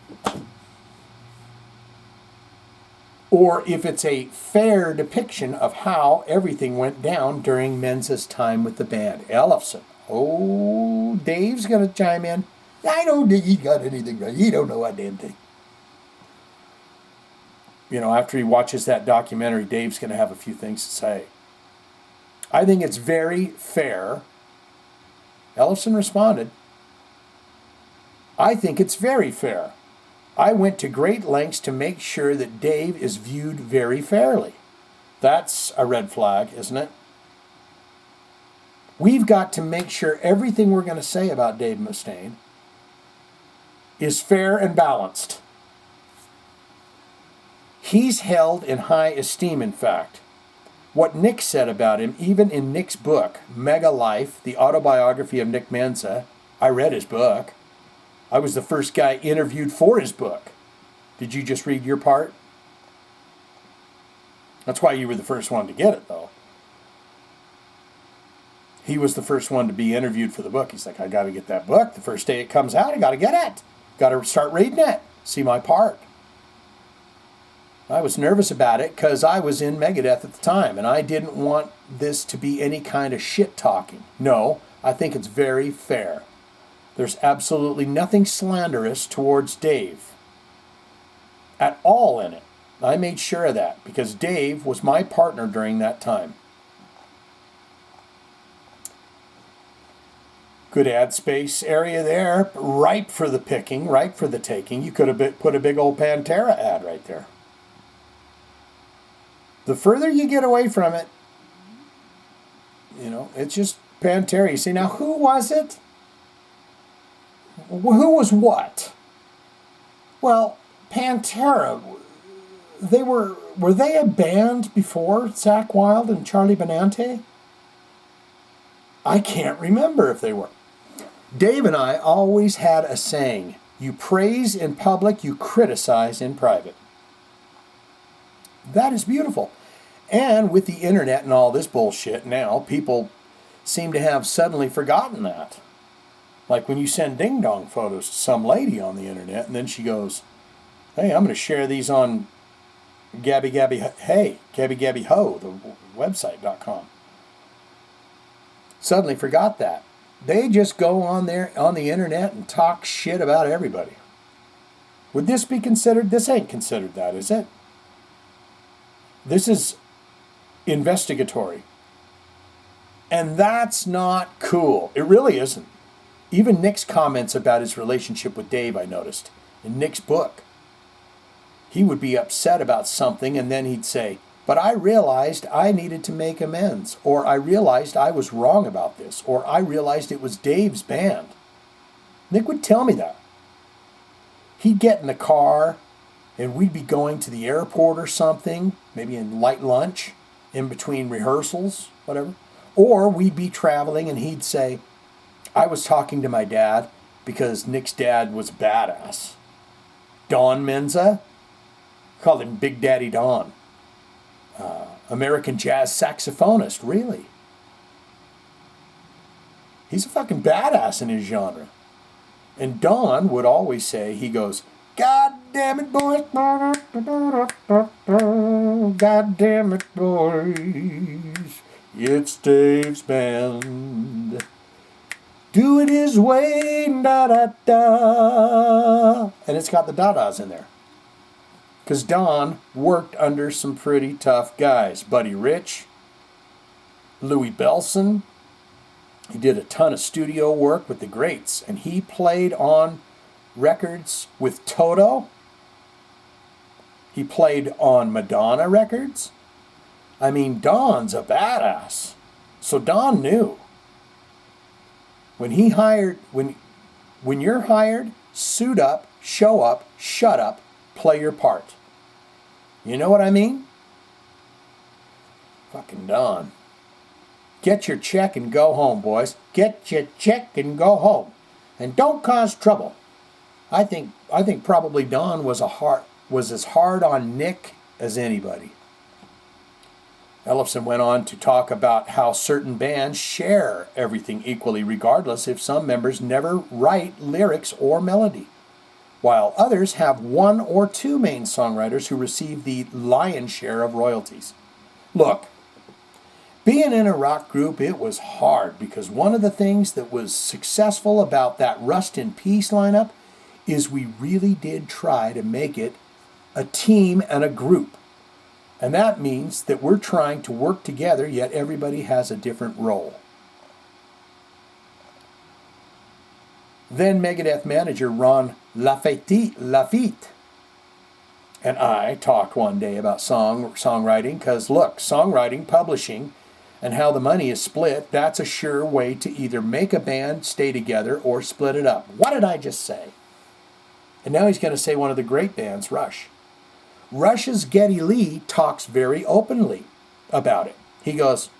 Or if it's a fair depiction of how everything went down during Menza's time with the band. Ellefson. Oh, Dave's going to chime in. I don't think he got anything right. He don't know a damn thing. You know, after he watches that documentary, Dave's going to have a few things to say. I think it's very fair. Ellefson responded, I think it's very fair. I went to great lengths to make sure that Dave is viewed very fairly. That's a red flag, isn't it? We've got to make sure everything we're going to say about Dave Mustaine is fair and balanced. He's held in high esteem, in fact. What Nick said about him, even in Nick's book, Mega Life, the autobiography of Nick Menza, I read his book. I was the first guy interviewed for his book. Did you just read your part? That's why you were the first one to get it, though. He was the first one to be interviewed for the book. He's like, I got to get that book. The first day it comes out, I got to get it. Got to start reading it. See my part. I was nervous about it because I was in Megadeth at the time, and I didn't want this to be any kind of shit talking. No, I think it's very fair. There's absolutely nothing slanderous towards Dave at all in it. I made sure of that because Dave was my partner during that time. Good ad space area there, ripe for the picking, ripe for the taking. You could have put a big old Pantera ad right there. The further you get away from it, you know, it's just Pantera. You see, now who was it? Who was what? Well, Pantera, were they a band before Zakk Wylde and Charlie Benante? I can't remember if they were. Dave and I always had a saying, you praise in public, you criticize in private. That is beautiful. And with the internet and all this bullshit now, people seem to have suddenly forgotten that. Like when you send ding-dong photos to some lady on the internet, and then she goes, hey, I'm going to share these on Gabby Ho, the website.com. Suddenly forgot that. They just go on there on the internet and talk shit about everybody. Would this be considered? This ain't considered that, is it? This is investigatory. And that's not cool. It really isn't. Even Nick's comments about his relationship with Dave, I noticed, in Nick's book. He would be upset about something and then he'd say, but I realized I needed to make amends, or I realized I was wrong about this, or I realized it was Dave's band. Nick would tell me that. He'd get in the car, and we'd be going to the airport or something, maybe in light lunch, in between rehearsals, whatever. Or we'd be traveling, and he'd say, I was talking to my dad, because Nick's dad was a badass. Don Menza, called him Big Daddy Don. American jazz saxophonist, really. He's a fucking badass in his genre. And Don would always say, he goes, God damn it, boys. God damn it, boys. It's Dave's band. Do it his way, da-da-da. And it's got the da-das in there. Because Don worked under some pretty tough guys. Buddy Rich, Louis Bellson. He did a ton of studio work with the greats. And he played on records with Toto. He played on Madonna records. I mean, Don's a badass. So Don knew. When when you're hired, suit up, show up, shut up, play your part. You know what I mean? Fucking Don. Get your check and go home, boys. Get your check and go home. And don't cause trouble. I think probably Don was as hard on Nick as anybody. Ellefson went on to talk about how certain bands share everything equally regardless if some members never write lyrics or melody, while others have one or two main songwriters who receive the lion's share of royalties. Look, being in a rock group, it was hard because one of the things that was successful about that Rust in Peace lineup is we really did try to make it a team and a group. And that means that we're trying to work together, yet everybody has a different role. Then Megadeth manager Ron Lafitte and I talked one day about songwriting, because look, songwriting, publishing, and how the money is split, that's a sure way to either make a band stay together or split it up. What did I just say? And now he's going to say one of the great bands, Rush. Rush's Geddy Lee talks very openly about it. He goes,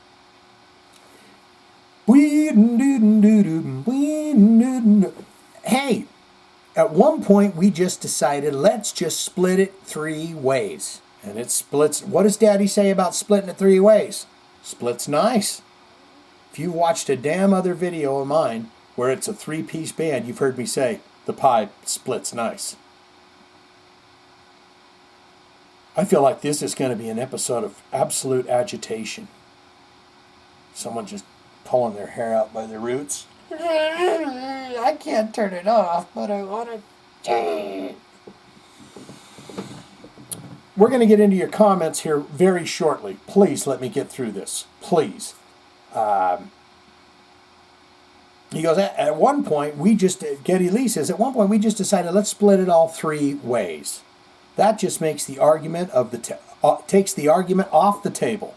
hey, at one point we just decided let's just split it 3 ways. And it splits. What does Daddy say about splitting it 3 ways? Splits nice. If you've watched a damn other video of mine where it's a 3-piece band, you've heard me say the pie splits nice. I feel like this is going to be an episode of absolute agitation. Someone just pulling their hair out by the roots. I can't turn it off, but I want to. We're going to get into your comments here very shortly. Please let me get through this. Please. He goes, at one point, Geddy Lee says, at one point we just decided let's split it all 3 ways. That just makes the argument takes the argument off the table.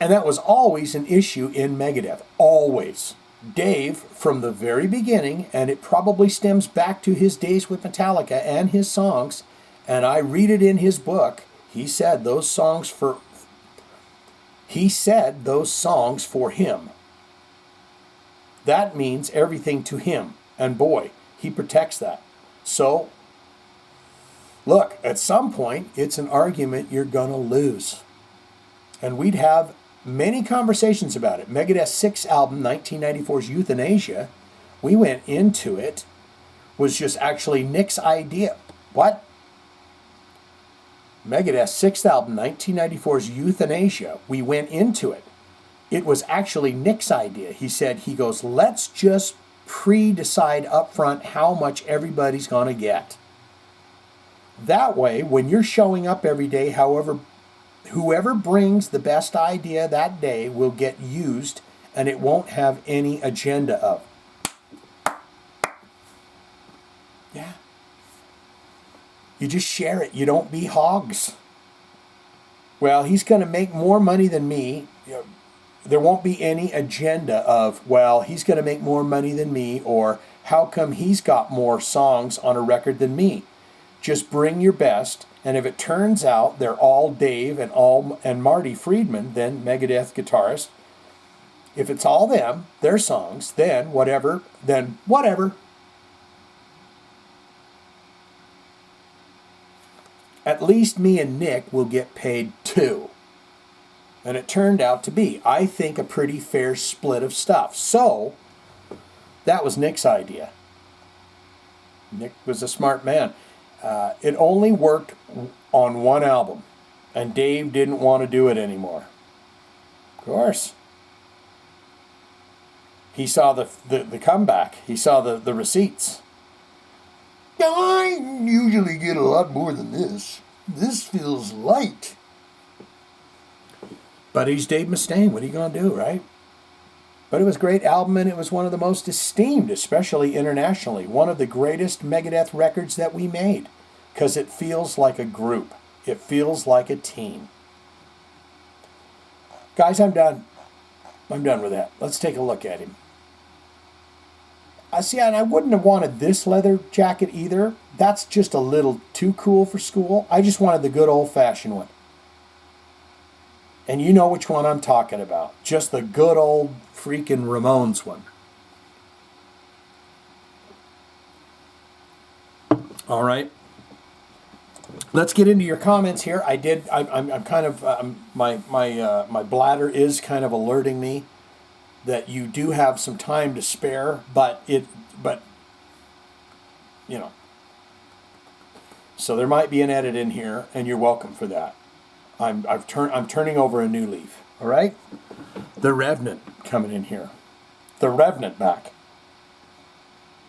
And that was always an issue in Megadeth. Always. Dave, from the very beginning, and it probably stems back to his days with Metallica and his songs, and I read it in his book, he said those songs for him. That means everything to him. And boy, he protects that. So, look, at some point, it's an argument you're going to lose. And we'd have many conversations about it. Megadeth's 6th album, 1994's Euthanasia, we went into it, was just actually Nick's idea. What? Megadeth's 6th album, 1994's Euthanasia, we went into it. It was actually Nick's idea. He goes, let's just pre-decide up front how much everybody's going to get. That way, when you're showing up every day, whoever brings the best idea that day will get used, and it won't have any agenda of. Yeah. You just share it. You don't be hogs. Well, he's going to make more money than me. There won't be any agenda of, well, he's going to make more money than me, or how come he's got more songs on a record than me. Just bring your best, and if it turns out they're all Dave and Marty Friedman, then Megadeth guitarist, if it's all them, their songs, then whatever. At least me and Nick will get paid too. And it turned out to be, I think, a pretty fair split of stuff. So, that was Nick's idea. Nick was a smart man. It only worked on one album, and Dave didn't want to do it anymore. Of course. He saw the comeback. He saw the receipts. I usually get a lot more than this. This feels light. But he's Dave Mustaine. What are you going to do, right? But it was a great album, and it was one of the most esteemed, especially internationally. One of the greatest Megadeth records that we made. Because it feels like a group. It feels like a team. Guys, I'm done. I'm done with that. Let's take a look at him. I see, and I wouldn't have wanted this leather jacket either. That's just a little too cool for school. I just wanted the good old-fashioned one. And you know which one I'm talking about. Just the good old freaking Ramones one. All right. Let's get into your comments here. I'm kind of my bladder is kind of alerting me that you do have some time to spare, but you know. So there might be an edit in here, and you're welcome for that. I'm turning over a new leaf. All right. The Revenant coming in here. The Revenant back.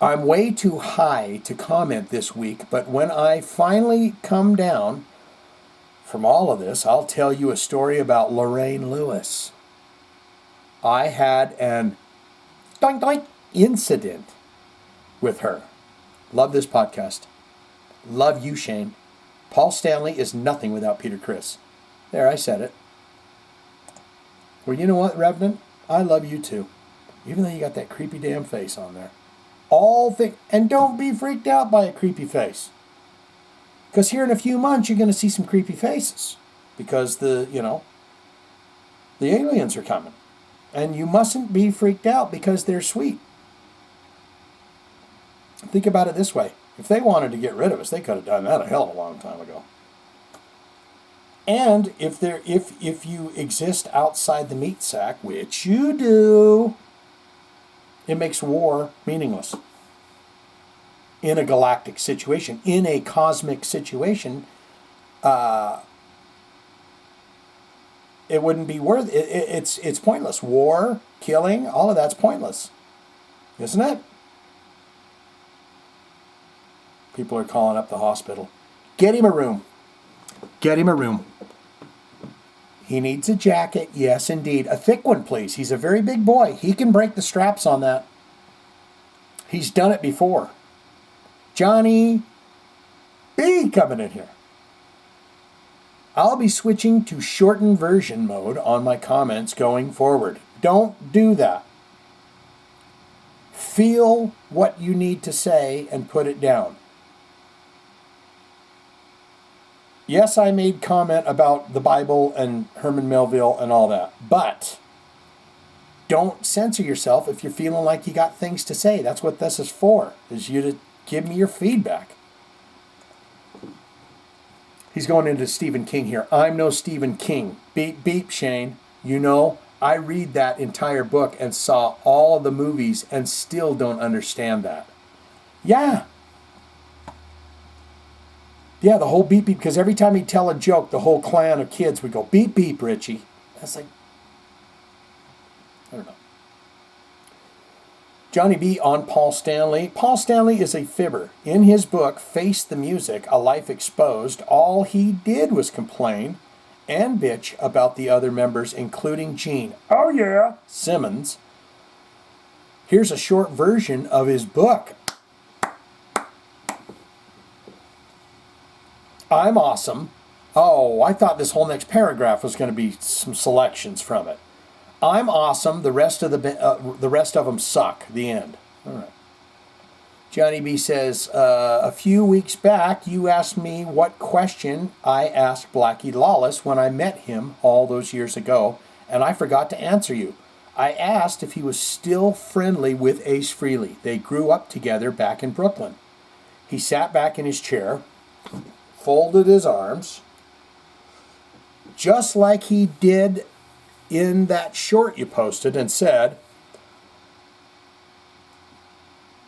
I'm way too high to comment this week, but when I finally come down from all of this, I'll tell you a story about Lorraine Lewis. I had an doink doink incident with her. Love this podcast. Love you, Shane. Paul Stanley is nothing without Peter Criss. There, I said it. Well, you know what, Revenant? I love you too. Even though you got that creepy damn face on there. And don't be freaked out by a creepy face. Because here in a few months, you're going to see some creepy faces. Because the aliens are coming. And you mustn't be freaked out because they're sweet. Think about it this way. If they wanted to get rid of us, they could have done that a hell of a long time ago. And if you exist outside the meat sack, which you do, it makes war meaningless. In a galactic situation, in a cosmic situation, it wouldn't be worth it. It's pointless. War, killing, all of that's pointless, isn't it? People are calling up the hospital. Get him a room. Get him a room. He needs a jacket. Yes, indeed. A thick one, please. He's a very big boy. He can break the straps on that. He's done it before. Johnny B coming in here. I'll be switching to shortened version mode on my comments going forward. Don't do that. Feel what you need to say and put it down. Yes, I made comment about the Bible and Herman Melville and all that, but don't censor yourself if you're feeling like you got things to say. That's what this is for, is you to give me your feedback. He's going into Stephen King here. I'm no Stephen King. Beep, beep, Shane. You know, I read that entire book and saw all of the movies and still don't understand that. Yeah. Yeah, the whole beep, beep, because every time he'd tell a joke, the whole clan of kids would go, beep, beep, Richie. That's like, I don't know. Johnny B on Paul Stanley. Paul Stanley is a fibber. In his book, Face the Music, A Life Exposed, all he did was complain and bitch about the other members, including Gene. Oh, yeah. Simmons. Here's a short version of his book. I'm awesome. Oh, I thought this whole next paragraph was going to be some selections from it. I'm awesome. The rest of them suck. The end. All right. Johnny B says, a few weeks back, you asked me what question I asked Blackie Lawless when I met him all those years ago, and I forgot to answer you. I asked if he was still friendly with Ace Frehley. They grew up together back in Brooklyn. He sat back in his chair, folded his arms, just like he did in that short you posted, and said,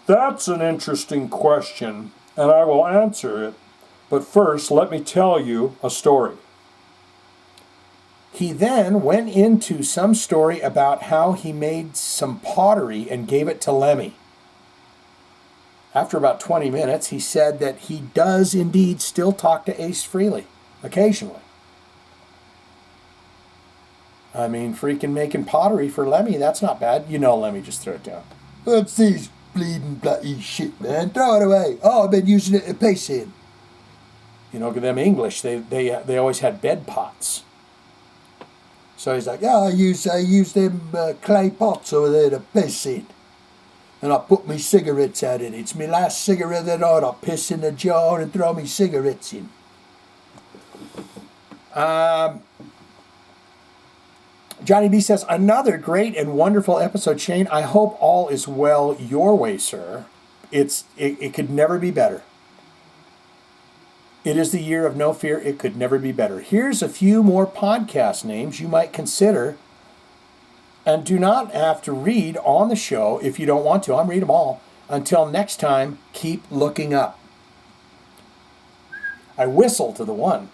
"That's an interesting question, and I will answer it. But first, let me tell you a story." He then went into some story about how he made some pottery and gave it to Lemmy. After about 20 minutes, he said that he does indeed still talk to Ace Frehley, occasionally. I mean, freaking making pottery for Lemmy, that's not bad. You know Lemmy, just throw it down. What's these bleeding bloody shit, man? Throw it away. Oh, I've been using it to paste in. You know, them English, they always had bed pots. So he's like, yeah, I use them clay pots over there to paste in. and I'll put me cigarettes out in it. It's my last cigarette of the night. I'll piss in the jar and throw me cigarettes in. Johnny B says, another great and wonderful episode, Shane. I hope all is well your way, sir. It could never be better. It is the year of no fear. It could never be better. Here's a few more podcast names you might consider, and do not have to read on the show if you don't want to. I'm read them all. Until next time, keep looking up. I whistle to the one.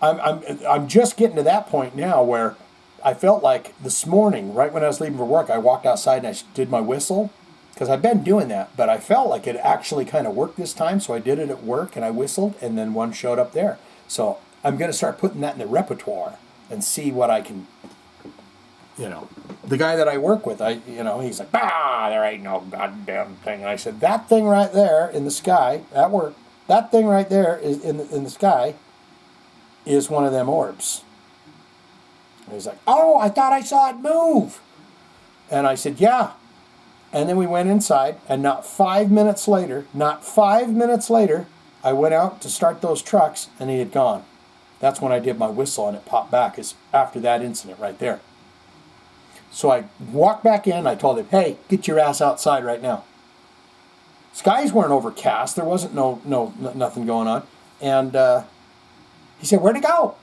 I'm just getting to that point now where I felt like this morning, right when I was leaving for work, I walked outside and I did my whistle. Because I've been doing that, but I felt like it actually kind of worked this time, so I did it at work and I whistled, and then one showed up there. So I'm going to start putting that in the repertoire and see what I can, The guy that I work with, he's like, there ain't no goddamn thing. And I said, that thing right there in the sky, at work, that thing right there is in the sky is one of them orbs. And he's like, oh, I thought I saw it move. And I said, yeah. And then we went inside, and not 5 minutes later, I went out to start those trucks, and he had gone. That's when I did my whistle, and it popped back. Is after that incident right there. So I walked back in, I told him, hey, get your ass outside right now. Skies weren't overcast. There wasn't nothing going on. And he said, where'd it go?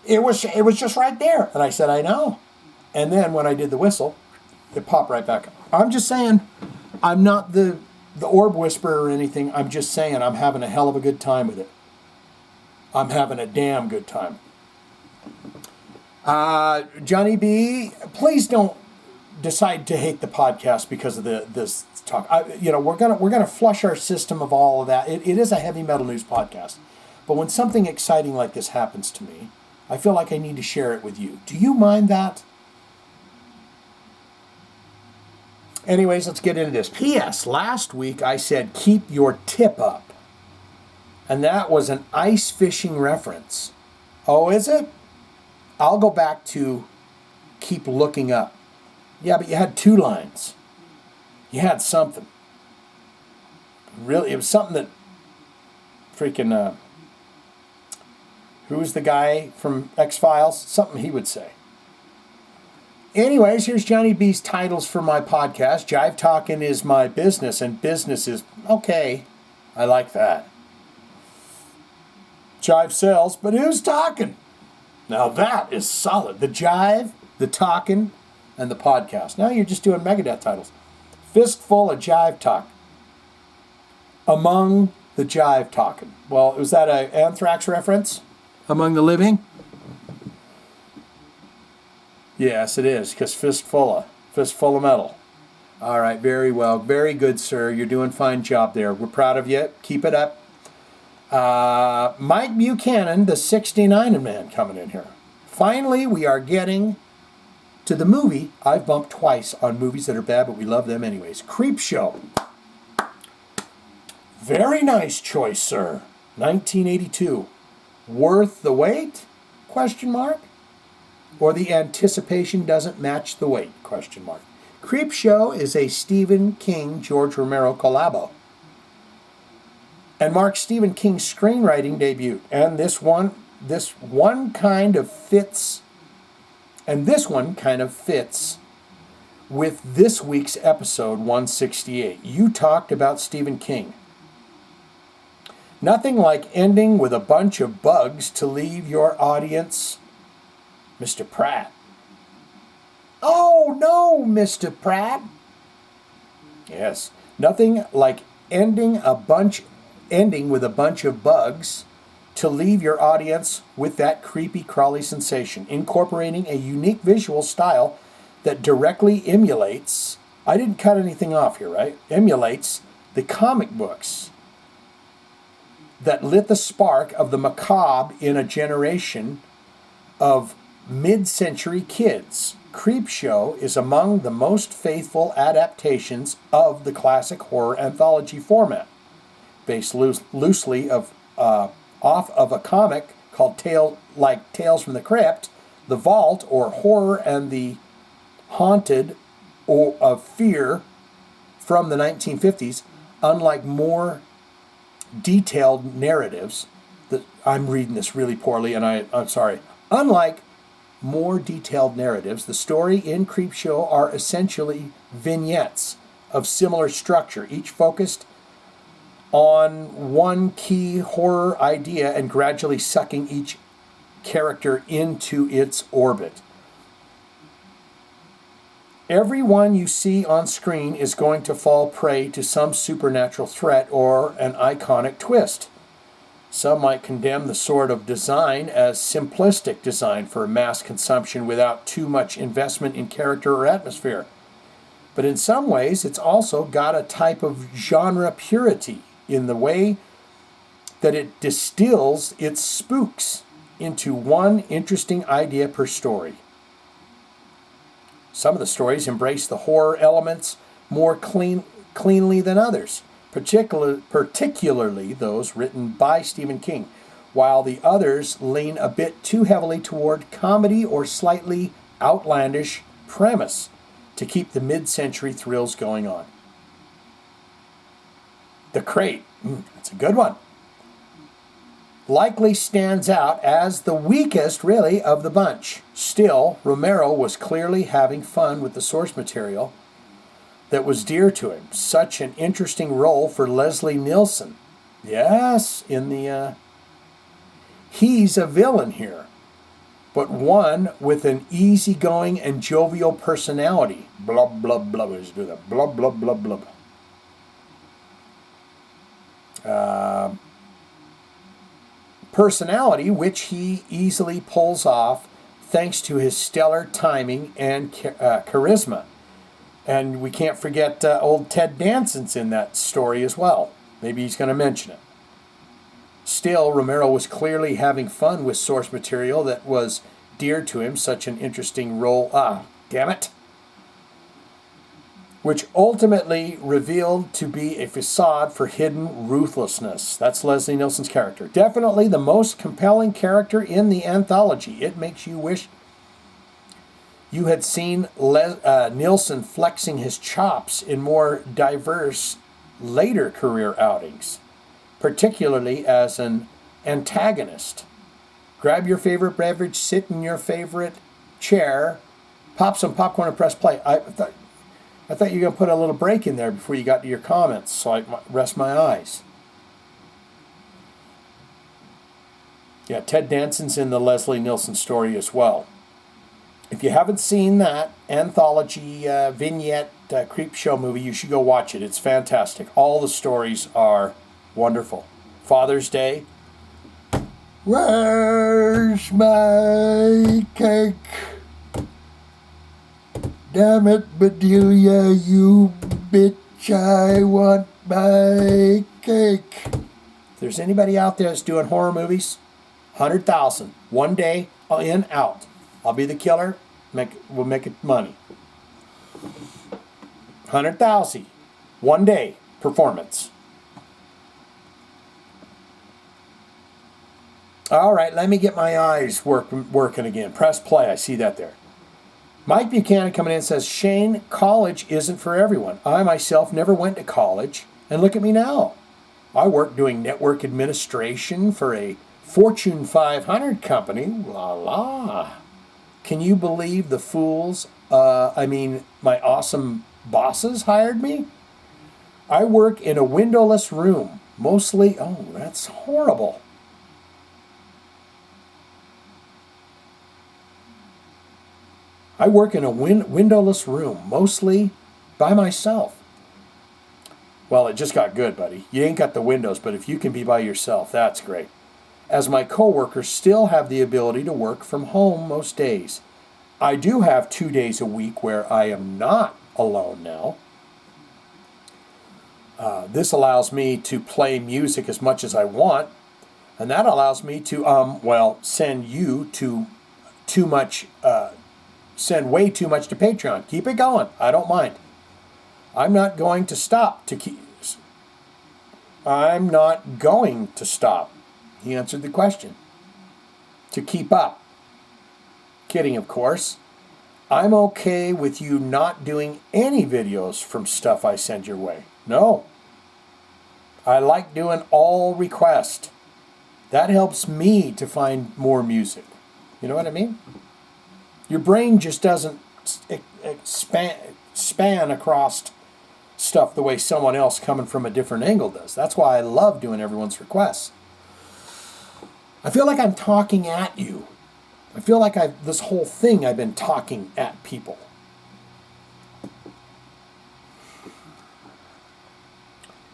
It was just right there. And I said, I know. And then when I did the whistle, it popped right back up. I'm just saying, I'm not the orb whisperer or anything. I'm just saying I'm having a hell of a good time with it. I'm having a damn good time. Johnny B, please don't decide to hate the podcast because of this talk. We're gonna flush our system of all of that. It is a heavy metal news podcast, but when something exciting like this happens to me, I feel like I need to share it with you. Do you mind that? Anyways, let's get into this. P.S. Last week I said keep your tip up, and that was an ice fishing reference. Oh, is it? I'll go back to keep looking up. Yeah, but you had two lines. You had something. Really, it was something that freaking, who was the guy from X-Files? Something he would say. Anyways, here's Johnny B's titles for my podcast. Jive Talkin is my business, and business is, okay, I like that. Jive sells, but who's talking? Now that is solid. The Jive, the Talkin, and the podcast. Now you're just doing Megadeth titles. Fistful of Jive Talk. Among the Jive Talkin. Well, was that an Anthrax reference? Among the Living? Yes, it is, because fistful of metal. All right, very well. Very good, sir. You're doing a fine job there. We're proud of you. Keep it up. Mike Buchanan, the 69 man, coming in here. Finally, we are getting to the movie I've bumped twice on movies that are bad, but we love them anyways. Creepshow. Very nice choice, sir. 1982. Worth the wait? Question mark. Or the anticipation doesn't match the wait? Question mark. Creepshow is a Stephen King, George Romero collabo, and marks Stephen King's screenwriting debut. And this one kind of fits with this week's episode 168. You talked about Stephen King. Nothing like ending with a bunch of bugs to leave your audience, Mr. Pratt. Oh no, Mr. Pratt. Yes, nothing like ending with a bunch of bugs to leave your audience with that creepy crawly sensation, incorporating a unique visual style that directly emulates, I didn't cut anything off here, right? Emulates the comic books that lit the spark of the macabre in a generation of mid-century kids. Creepshow is among the most faithful adaptations of the classic horror anthology format, based loosely off of a comic called Tales from the Crypt, The Vault, or Horror and the Haunted of Fear from the 1950s, unlike more detailed narratives, I'm reading this really poorly, and I'm sorry. Unlike more detailed narratives, the story in Creepshow are essentially vignettes of similar structure, each focused on one key horror idea and gradually sucking each character into its orbit. Everyone you see on screen is going to fall prey to some supernatural threat or an iconic twist. Some might condemn the sort of design as simplistic design for mass consumption without too much investment in character or atmosphere. But in some ways, it's also got a type of genre purity in the way that it distills its spooks into one interesting idea per story. Some of the stories embrace the horror elements more cleanly than others, particularly those written by Stephen King, while the others lean a bit too heavily toward comedy or slightly outlandish premise to keep the mid-century thrills going on. The Crate, that's a good one, likely stands out as the weakest, really, of the bunch. Still, Romero was clearly having fun with the source material that was dear to him. Such an interesting role for Leslie Nielsen. Yes, he's a villain here, but one with an easygoing and jovial personality. Blub, blub, blub. Let's do that. Blub, blub, blub, blub. Personality which he easily pulls off thanks to his stellar timing and charisma. And we can't forget old Ted Danson's in that story as well. Maybe he's going to mention it. Still, Romero was clearly having fun with source material that was dear to him. Such an interesting role. Damn it. Which ultimately revealed to be a facade for hidden ruthlessness. That's Leslie Nielsen's character. Definitely the most compelling character in the anthology. It makes you wish you had seen Nielsen flexing his chops in more diverse later career outings, particularly as an antagonist. Grab your favorite beverage, sit in your favorite chair, pop some popcorn and press play. I thought you were going to put a little break in there before you got to your comments, so I might rest my eyes. Yeah, Ted Danson's in the Leslie Nielsen story as well. If you haven't seen that anthology vignette Creepshow movie, you should go watch it. It's fantastic. All the stories are wonderful. Father's Day. Where's my cake? Damn it, Bedelia, you bitch, I want my cake. If there's anybody out there that's doing horror movies, 100,000. One day, in, out. I'll be the killer, we'll make it money. 100,000. One day, performance. All right, let me get my eyes working again. Press play, I see that there. Mike Buchanan coming in says, Shane, college isn't for everyone. I myself never went to college, and look at me now. I work doing network administration for a Fortune 500 company. La la. Can you believe the fools, my awesome bosses hired me? I work in a windowless room, mostly, that's horrible. I work in a windowless room, mostly by myself. Well, it just got good, buddy. You ain't got the windows, but if you can be by yourself, that's great. As my coworkers still have the ability to work from home most days. I do have 2 days a week where I am not alone now. This allows me to play music as much as I want, and that allows me to, send you to too much... send way too much to Patreon. Keep it going. I don't mind. I'm not going to stop. I'm not going to stop. He answered the question. To keep up. Kidding, of course. I'm okay with you not doing any videos from stuff I send your way. No. I like doing all request. That helps me to find more music. You know what I mean? Your brain just doesn't span across stuff the way someone else coming from a different angle does. That's why I love doing everyone's requests. I feel like I'm talking at you. I feel like this whole thing I've been talking at people.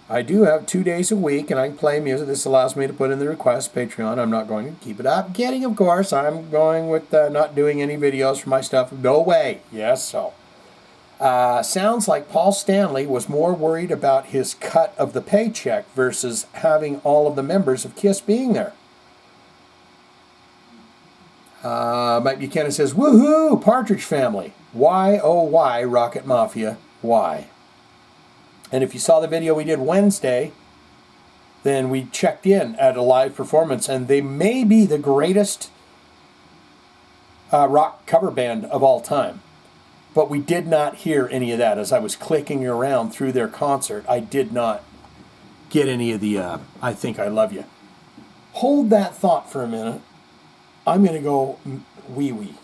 I do have 2 days a week, and I can play music. This allows me to put in the request. Patreon, I'm not going to keep it up. Getting, of course, I'm going with not doing any videos for my stuff. No way. Yes, so. Sounds like Paul Stanley was more worried about his cut of the paycheck versus having all of the members of KISS being there. Mike Buchanan says, woohoo, Partridge Family. Why, oh why, Rocket Mafia, why? And if you saw the video we did Wednesday, then we checked in at a live performance, and they may be the greatest rock cover band of all time. But we did not hear any of that. As I was clicking around through their concert, I did not get any of the I Think I Love You. Hold that thought for a minute. I'm going to go wee-wee.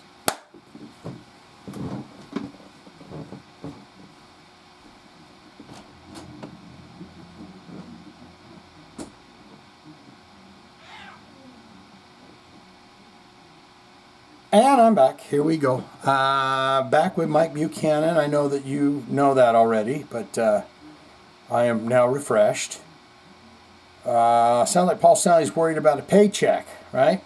And I'm back. Here we go. Back with Mike Buchanan. I know that you know that already, but I am now refreshed. Sounds like Paul Stanley's worried about a paycheck, right?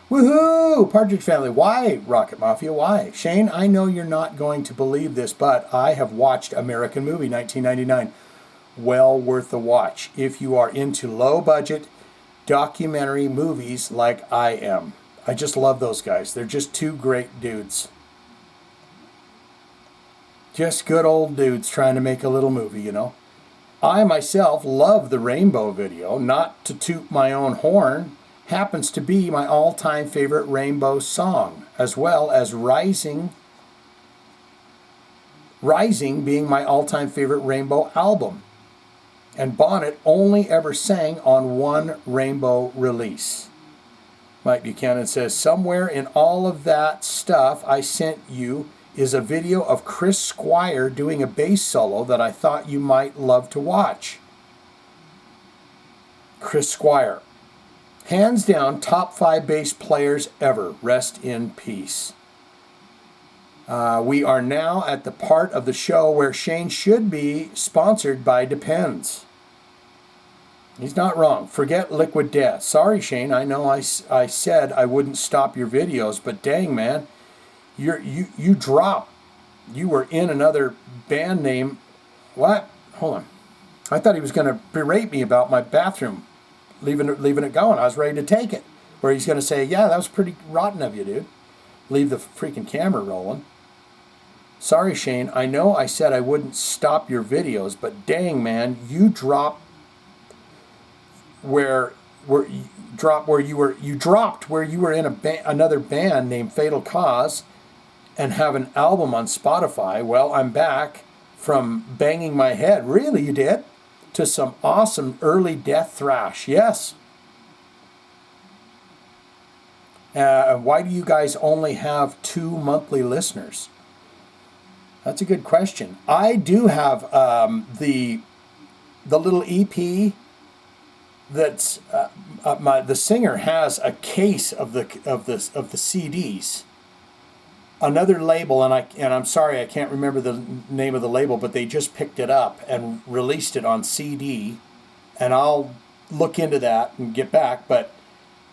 Woohoo! Partridge Family. Why, Rocket Mafia? Why? Shane, I know you're not going to believe this, but I have watched American Movie 1999. Well worth the watch if you are into low-budget documentary movies like I am. I just love those guys. They're just two great dudes. Just good old dudes trying to make a little movie, you know. I myself love the Rainbow video. Not to toot my own horn, happens to be my all-time favorite Rainbow song, as well as Rising being my all-time favorite Rainbow album. And Bonnet only ever sang on one Rainbow release. Mike Buchanan says, somewhere in all of that stuff I sent you is a video of Chris Squire doing a bass solo that I thought you might love to watch. Chris Squire. Hands down, top 5 bass players ever. Rest in peace. We are now at the part of the show where Shane should be sponsored by Depends. He's not wrong. Forget Liquid Death. Sorry, Shane. I know I said I wouldn't stop your videos, but dang, man, you dropped. You were in another band name. What? Hold on. I thought he was going to berate me about my bathroom, leaving it going. I was ready to take it. Where he's going to say, yeah, that was pretty rotten of you, dude. Leave the freaking camera rolling. Sorry, Shane. I know I said I wouldn't stop your videos, but dang, man, you dropped where you were in another band named Fatal Cause and have an album on Spotify. Well, I'm back from banging my head. Really, you did? To some awesome early death thrash. Yes. Why do you guys only have 2 monthly listeners? That's a good question. I do have the little EP. That's the singer has a case of the CDs. Another label, and I'm sorry I can't remember the name of the label, but they just picked it up and released it on CD, and I'll look into that and get back. But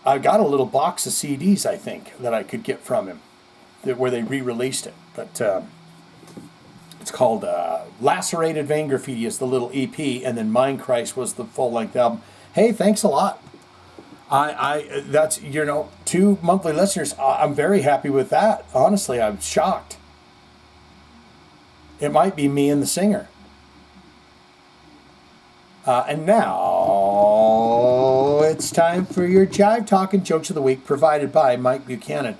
I got a little box of CDs, I think, that I could get from him, where they re-released it. But it's called Lacerated Vein Graffiti is the little EP, and then Mind Christ was the full-length album. Hey, thanks a lot. That's 2 monthly listeners. I'm very happy with that. Honestly, I'm shocked. It might be me and the singer. And now it's time for your Jive Talkin' Jokes of the Week, provided by Mike Buchanan.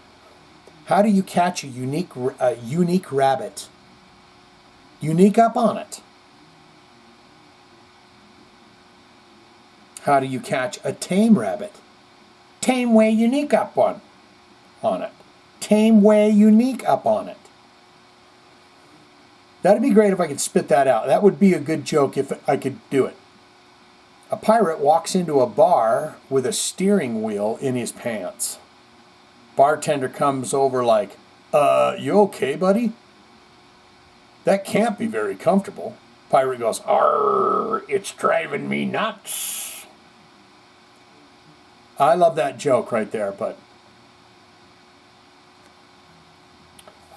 How do you catch a unique rabbit? Unique up on it. How do you catch a tame rabbit? Tame way unique up on it. Tame way unique up on it. That'd be great if I could spit that out. That would be a good joke if I could do it. A pirate walks into a bar with a steering wheel in his pants. Bartender comes over like, you okay, buddy? That can't be very comfortable. Pirate goes, "Arr, it's driving me nuts." I love that joke right there, but...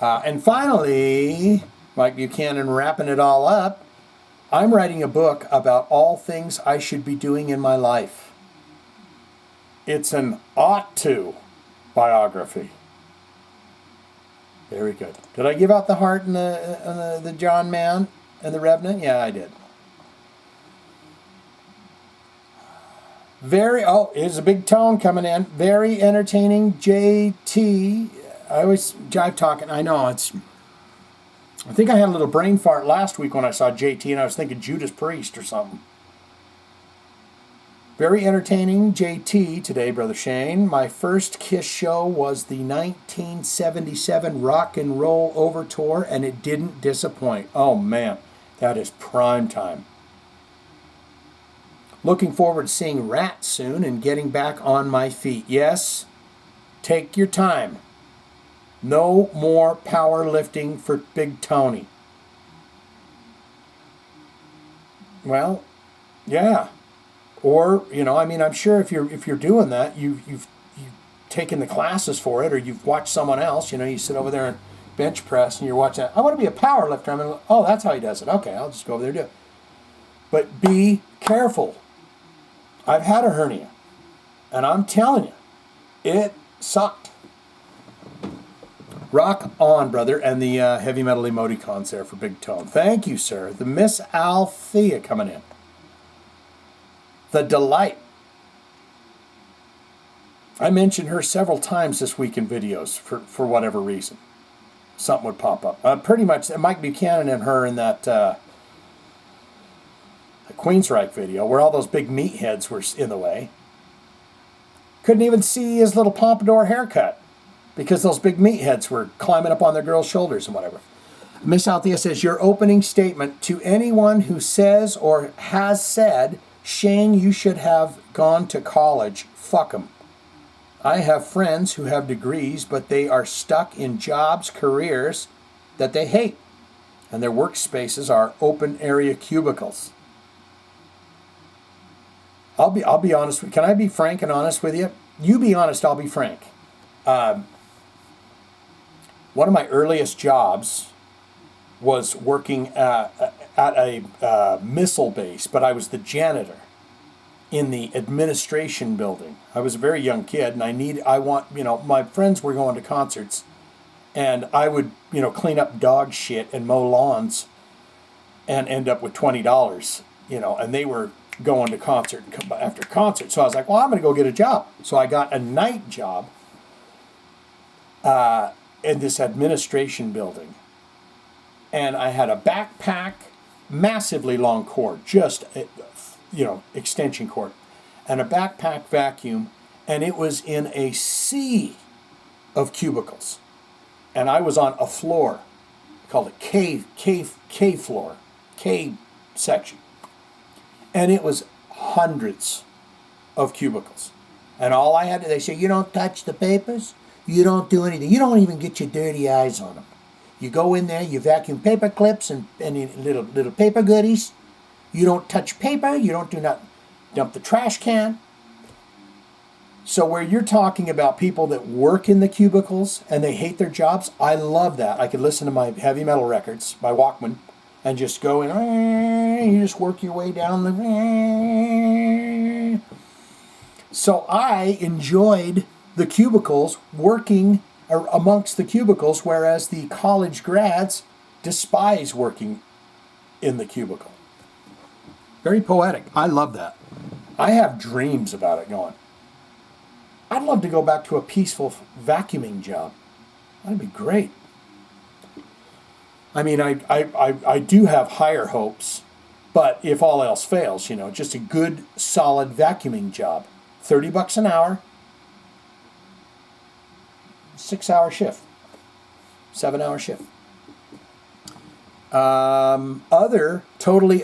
and finally, Mike Buchanan wrapping it all up, I'm writing a book about all things I should be doing in my life. It's an ought to biography. Very good. Did I give out the heart and the John Mann and the Revenant? Yeah, I did. Here's a big tone coming in. Very entertaining, JT. I always Jive Talkin. I know, I think I had a little brain fart last week when I saw JT and I was thinking Judas Priest or something. Very entertaining, JT today, Brother Shane. My first Kiss show was the 1977 Rock and Roll Over Tour, and it didn't disappoint. Oh, man, that is prime time. Looking forward to seeing Rat soon and getting back on my feet. Yes, take your time. No more powerlifting for Big Tony. Well, yeah. Or, I'm sure if you're doing that, you've taken the classes for it, or you've watched someone else. You sit over there and bench press, and you're watching that. I want to be a power lifter. Oh, that's how he does it. Okay, I'll just go over there and do it. But be careful. I've had a hernia, and I'm telling you, it sucked. Rock on, brother, and the heavy metal emoticons there for Big Tone. Thank you, sir. The Miss Althea coming in. The Delight. I mentioned her several times this week in videos for whatever reason. Something would pop up. Pretty much, Mike Buchanan and her in that Queensryche video where all those big meatheads were in the way. Couldn't even see his little pompadour haircut because those big meatheads were climbing up on their girls' shoulders and whatever. Miss Althea says, your opening statement to anyone who says or has said, Shane, you should have gone to college. Fuck 'em. I have friends who have degrees, but they are stuck in jobs, careers that they hate, and their workspaces are open area cubicles. I'll be honest. Can I be frank and honest with you? You be honest, I'll be frank. One of my earliest jobs was working at a missile base, but I was the janitor in the administration building. I was a very young kid, and my friends were going to concerts, and I would, clean up dog shit and mow lawns, and end up with $20, and they were going to concert after concert. So I was like, well, I'm going to go get a job. So I got a night job in this administration building. And I had a backpack, massively long cord, just, extension cord, and a backpack vacuum, and it was in a sea of cubicles. And I was on a floor, called it K floor, K section. And it was hundreds of cubicles. And all I had to, they say, you don't touch the papers, you don't do anything, you don't even get your dirty eyes on them. You go in there, you vacuum paper clips and any little paper goodies. You don't touch paper, you don't do nothing. Dump the trash can. So where you're talking about people that work in the cubicles and they hate their jobs, I love that. I could listen to my heavy metal records, my Walkman, and just go in, you just work your way down the... So I enjoyed the cubicles, working amongst the cubicles, whereas the college grads despise working in the cubicle. Very poetic. I love that. I have dreams about it going. I'd love to go back to a peaceful vacuuming job. That'd be great. I mean, I do have higher hopes, but if all else fails, just a good, solid vacuuming job. $30 an hour, 6-hour shift, 7-hour shift. Others totally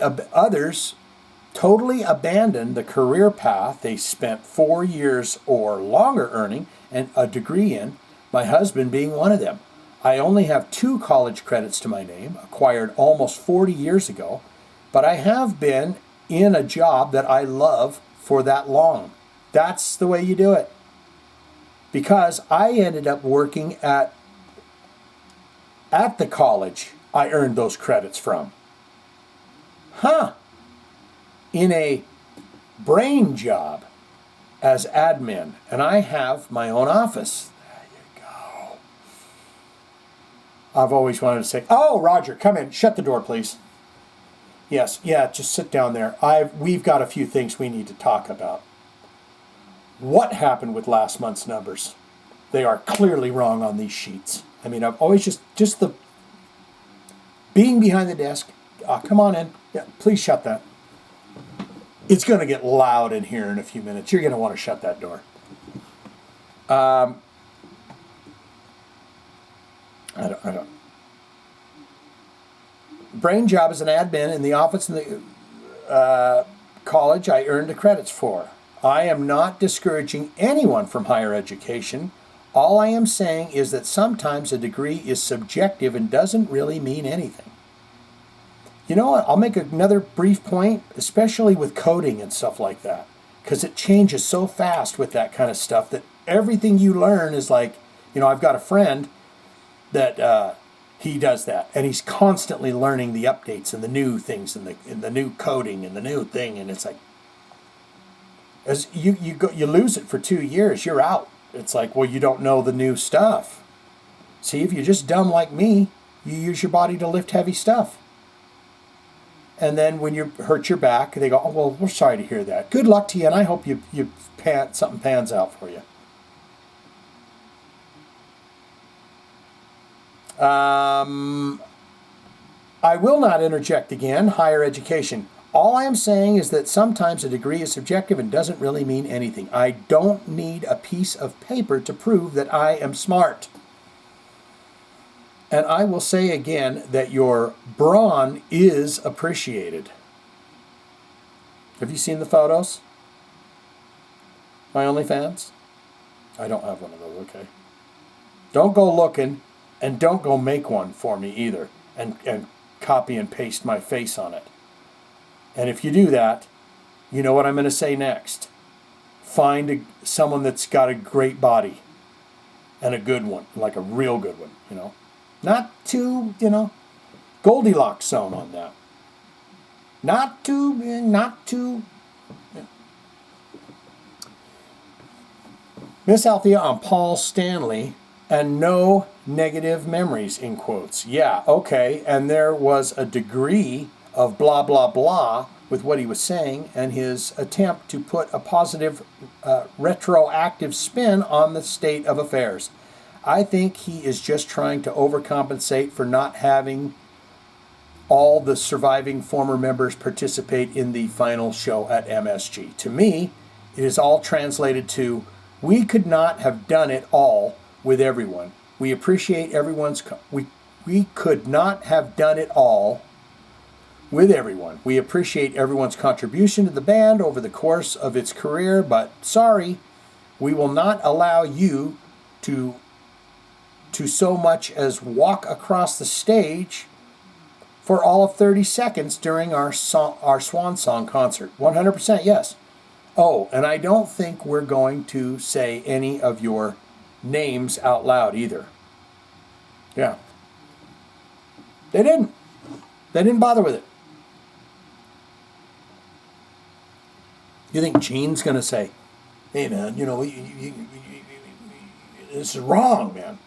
abandoned the career path they spent 4 years or longer earning and a degree in, my husband being one of them. I only have 2 college credits to my name, acquired almost 40 years ago, but I have been in a job that I love for that long. That's the way you do it. Because I ended up working at the college I earned those credits from. In a brain job as admin, and I have my own office. There you go. I've always wanted to say, oh, Roger, come in. Shut the door, please. Yes, just sit down there. We've got a few things we need to talk about. What happened with last month's numbers? They are clearly wrong on these sheets. I mean, I've always just the being behind the desk. Come on in. Yeah, please shut that. It's going to get loud in here in a few minutes. You're going to want to shut that door. I don't. Brain job as an admin in the office in the college I earned the credits for. I am not discouraging anyone from higher education. All I am saying is that sometimes a degree is subjective and doesn't really mean anything. You know what? I'll make another brief point, especially with coding and stuff like that, because it changes so fast with that kind of stuff that everything you learn is like, I've got a friend that he does that, and he's constantly learning the updates and the new things and the new coding and the new thing, and it's like, as you lose it for 2 years, you're out. It's like, well, you don't know the new stuff. See, if you're just dumb like me, you use your body to lift heavy stuff. And then when you hurt your back, they go, oh, well, we're sorry to hear that. Good luck to you, and I hope something pans out for you. I will not interject again. Higher education. All I am saying is that sometimes a degree is subjective and doesn't really mean anything. I don't need a piece of paper to prove that I am smart. And I will say again that your brawn is appreciated. Have you seen the photos? My OnlyFans? I don't have one of those, okay. Don't go looking, and don't go make one for me either, and copy and paste my face on it. And if you do that, you know what I'm going to say next. Find someone that's got a great body, and a good one, like a real good one, Not too, Goldilocks zone on that. Not too. Yeah. Miss Althea on Paul Stanley, and no negative memories, in quotes. Yeah, okay, and there was a degree of blah, blah, blah with what he was saying and his attempt to put a positive retroactive spin on the state of affairs. I think he is just trying to overcompensate for not having all the surviving former members participate in the final show at MSG. To me, it is all translated to, we could not have done it all with everyone. We appreciate everyone's... We could not have done it all with everyone. We appreciate everyone's contribution to the band over the course of its career, but sorry, we will not allow you to so much as walk across the stage for all of 30 seconds during our Swan Song concert. 100% yes. Oh, and I don't think we're going to say any of your names out loud either. Yeah. They didn't. They didn't bother with it. You think Gene's going to say, hey, man, this is wrong, man.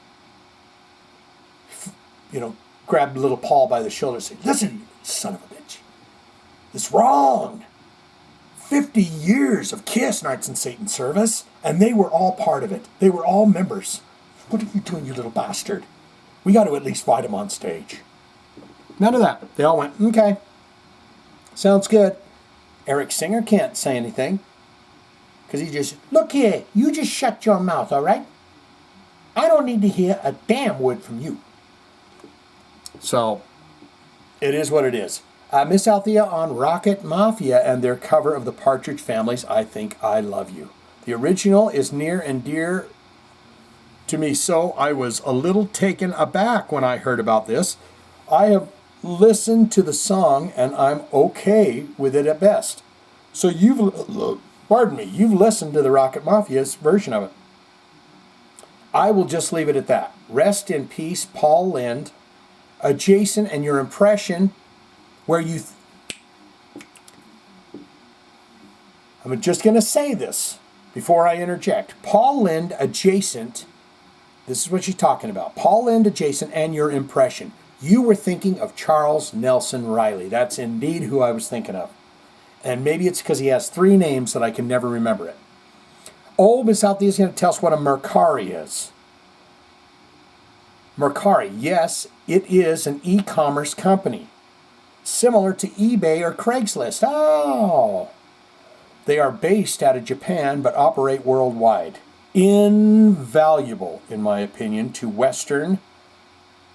Grab little Paul by the shoulder and say, listen, you son of a bitch. It's wrong. 50 years of Kiss Knights in Satan's service, and they were all part of it. They were all members. What are you doing, you little bastard? We got to at least fight him on stage. None of that. They all went, okay. Sounds good. Eric Singer can't say anything. Because he just, look here, you just shut your mouth, all right? I don't need to hear a damn word from you. So, it is what it is. Miss Althea on Rocket Mafia and their cover of the Partridge Family's I Think I Love You. The original is near and dear to me, so I was a little taken aback when I heard about this. I have listened to the song and I'm okay with it at best. So you've listened to the Rocket Mafia's version of it. I will just leave it at that. Rest in peace, Paul Lynde. Jason, and your impression where you... I'm just going to say this before I interject. Paul Lynde adjacent, this is what she's talking about. Paul Lynde adjacent and your impression. You were thinking of Charles Nelson Riley. That's indeed who I was thinking of. And maybe it's because he has 3 names that I can never remember it. Oh, Miss Althea is going to tell us what a Mercari is. Mercari, yes, it is an e-commerce company. Similar to eBay or Craigslist. Oh! They are based out of Japan but operate worldwide. Invaluable, in my opinion, to Western,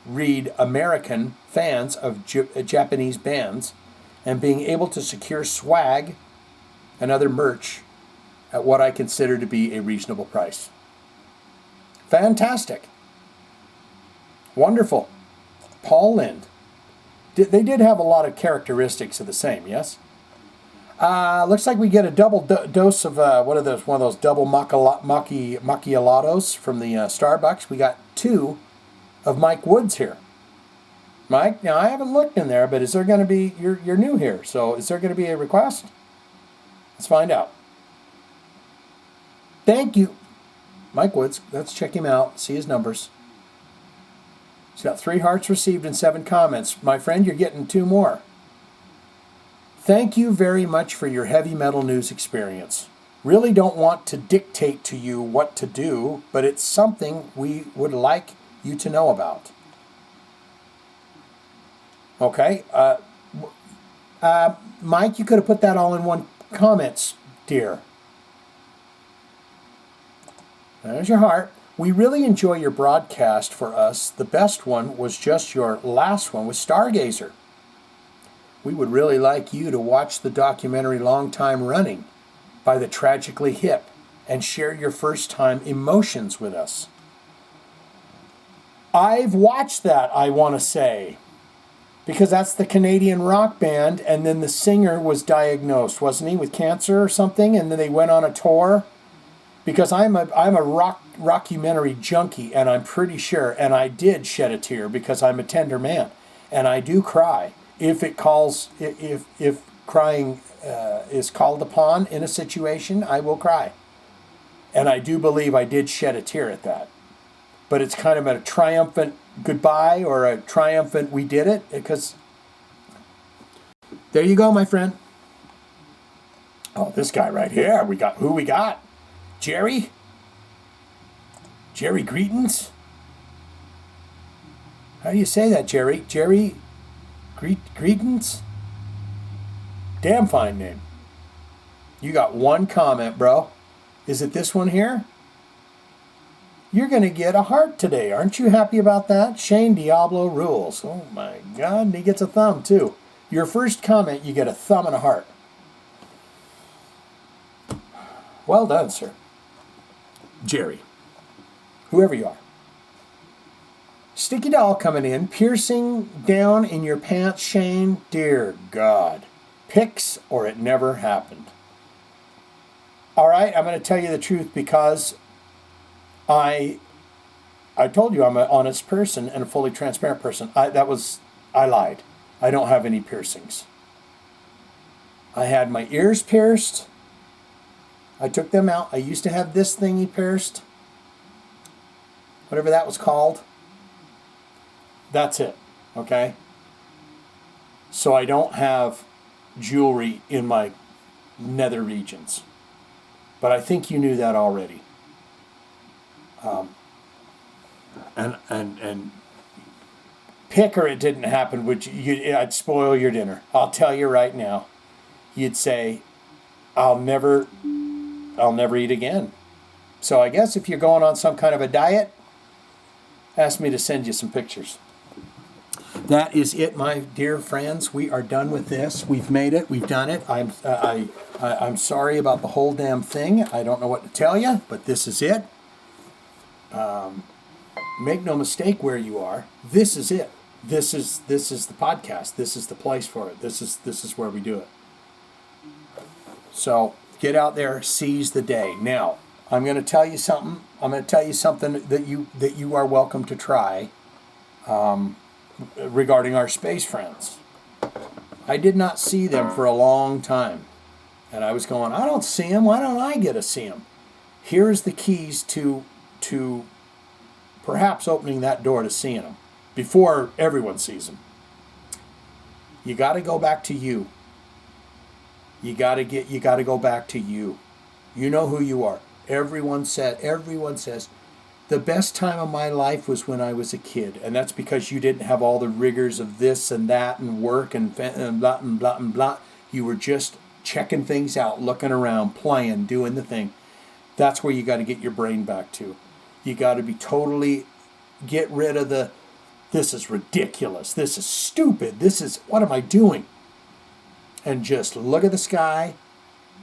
read American fans of Japanese bands and being able to secure swag and other merch at what I consider to be a reasonable price. Fantastic. Wonderful. Paul Lynde. They did have a lot of characteristics of the same, yes? Looks like we get a double dose of one of those double macchiatos from the Starbucks. We got 2 of Mike Woods here. Mike, now I haven't looked in there, but is there going to be, you're new here, so is there going to be a request? Let's find out. Thank you. Mike Woods, let's check him out, see his numbers. He's got 3 hearts received and 7 comments. My friend, you're getting 2 more. Thank you very much for your heavy metal news experience. Really don't want to dictate to you what to do, but it's something we would like you to know about. Okay. Mike, you could have put that all in one comments, dear. There's your heart. We really enjoy your broadcast for us. The best one was just your last one with Stargazer. We would really like you to watch the documentary Long Time Running by the Tragically Hip and share your first time emotions with us. I've watched that, I want to say, because that's the Canadian rock band, and then the singer was diagnosed, wasn't he, with cancer or something, and then they went on a tour. Because I'm a rockumentary junkie, and I'm pretty sure, and I did shed a tear because I'm a tender man, and I do cry if crying is called upon in a situation. I will cry, and I do believe I did shed a tear at that. But it's kind of a triumphant goodbye or a triumphant we did it, because there you go, my friend. Oh, this guy right here. We got who we got. Jerry Greetings? How do you say that, Jerry? Jerry Greetings? Damn fine name. You got 1 comment, bro. Is it this one here? You're going to get a heart today. Aren't you happy about that? Shane Diablo rules. Oh my God, and he gets a thumb too. Your first comment, you get a thumb and a heart. Well done, sir. Jerry, whoever you are. Sticky Doll coming in, piercing down in your pants, Shane. Dear God. Pics or it never happened. All right, I'm going to tell you the truth because I told you I'm an honest person and a fully transparent person. I lied. I don't have any piercings. I had my ears pierced. I took them out. I used to have this thingy pierced. Whatever that was called. That's it. Okay? So I don't have jewelry in my nether regions. But I think you knew that already. and pick or it didn't happen, I'd spoil your dinner. I'll tell you right now. You'd say, I'll never eat again. So I guess if you're going on some kind of a diet, ask me to send you some pictures. That is it, my dear friends. We are done with this. We've made it. We've done it. I'm sorry about the whole damn thing. I don't know what to tell you, but this is it. Make no mistake where you are. This is it. This is the podcast. This is the place for it. This is where we do it. So get out there, seize the day. Now, I'm going to tell you something. I'm going to tell you something that you are welcome to try regarding our space friends. I did not see them for a long time. And I was going, I don't see them. Why don't I get to see them? Here's the keys to perhaps opening that door to seeing them before everyone sees them. You got to go back to you. You got to go back to you. You know who you are. Everyone says, the best time of my life was when I was a kid. And that's because you didn't have all the rigors of this and that and work and blah and blah and blah. You were just checking things out, looking around, playing, doing the thing. That's where you got to get your brain back to. You got to be totally, get rid of this is ridiculous, this is stupid, what am I doing? And just look at the sky,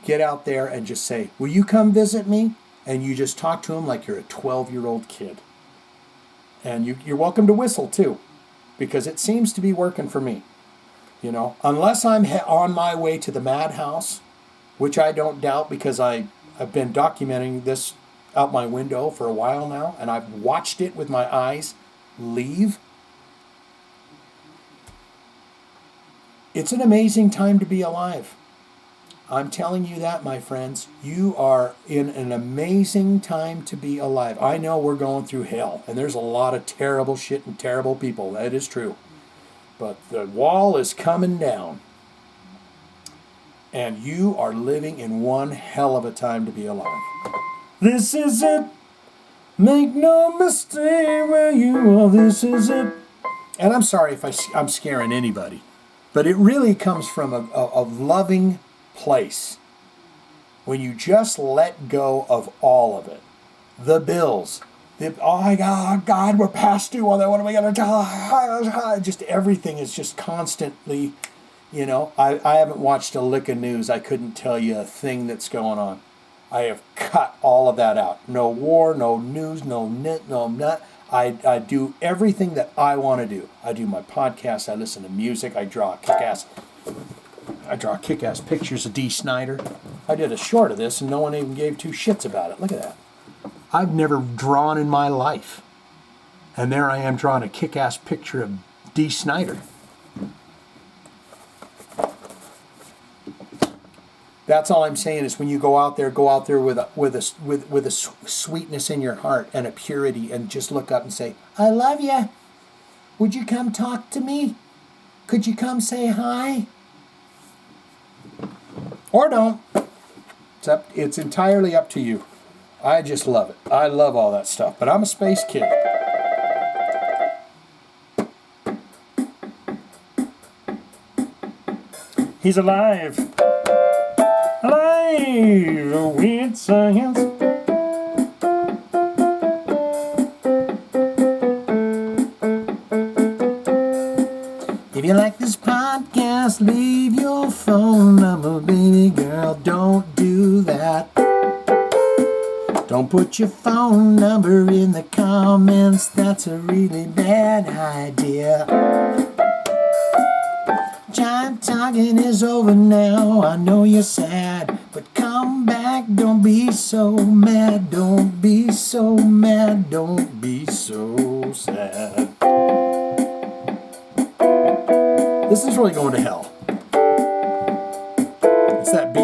get out there and just say, will you come visit me? And you just talk to him like you're a 12-year-old kid. And you're welcome to whistle too, because it seems to be working for me. You know, unless I'm on my way to the madhouse, which I don't doubt because I've been documenting this out my window for a while now, and I've watched it with my eyes leave. It's an amazing time to be alive. I'm telling you that, my friends. You are in an amazing time to be alive. I know we're going through hell, and there's a lot of terrible shit and terrible people. That is true. But the wall is coming down. And you are living in one hell of a time to be alive. This is it. Make no mistake where you are. This is it. And I'm sorry if I'm scaring anybody. But it really comes from a loving place. When you just let go of all of it. The bills. Oh my God, we're past due. What are we going to do? Just everything is just constantly, you know. I haven't watched a lick of news. I couldn't tell you a thing that's going on. I have cut all of that out. No war, no news, no nut. I do everything that I want to do. I do my podcast. I listen to music. I draw kick-ass pictures of Dee Snider. I did a short of this and no one even gave two shits about it. Look at that. I've never drawn in my life. And there I am drawing a kick-ass picture of Dee Snider. That's all I'm saying is when you go out there with a sweetness in your heart and a purity and just look up and say, I love you. Would you come talk to me? Could you come say hi? Or don't. It's entirely up to you. I just love it. I love all that stuff. But I'm a space kid. He's alive. Alive with science. If you like this podcast, leave your phone number, baby girl. Don't do that. Don't put your phone number in the comments. That's a really bad idea. Jive Talkin is over now. I know you're sad, but come back. Don't be so mad. Don't be so mad. Don't be so sad. This is really going to hell. It's that beat.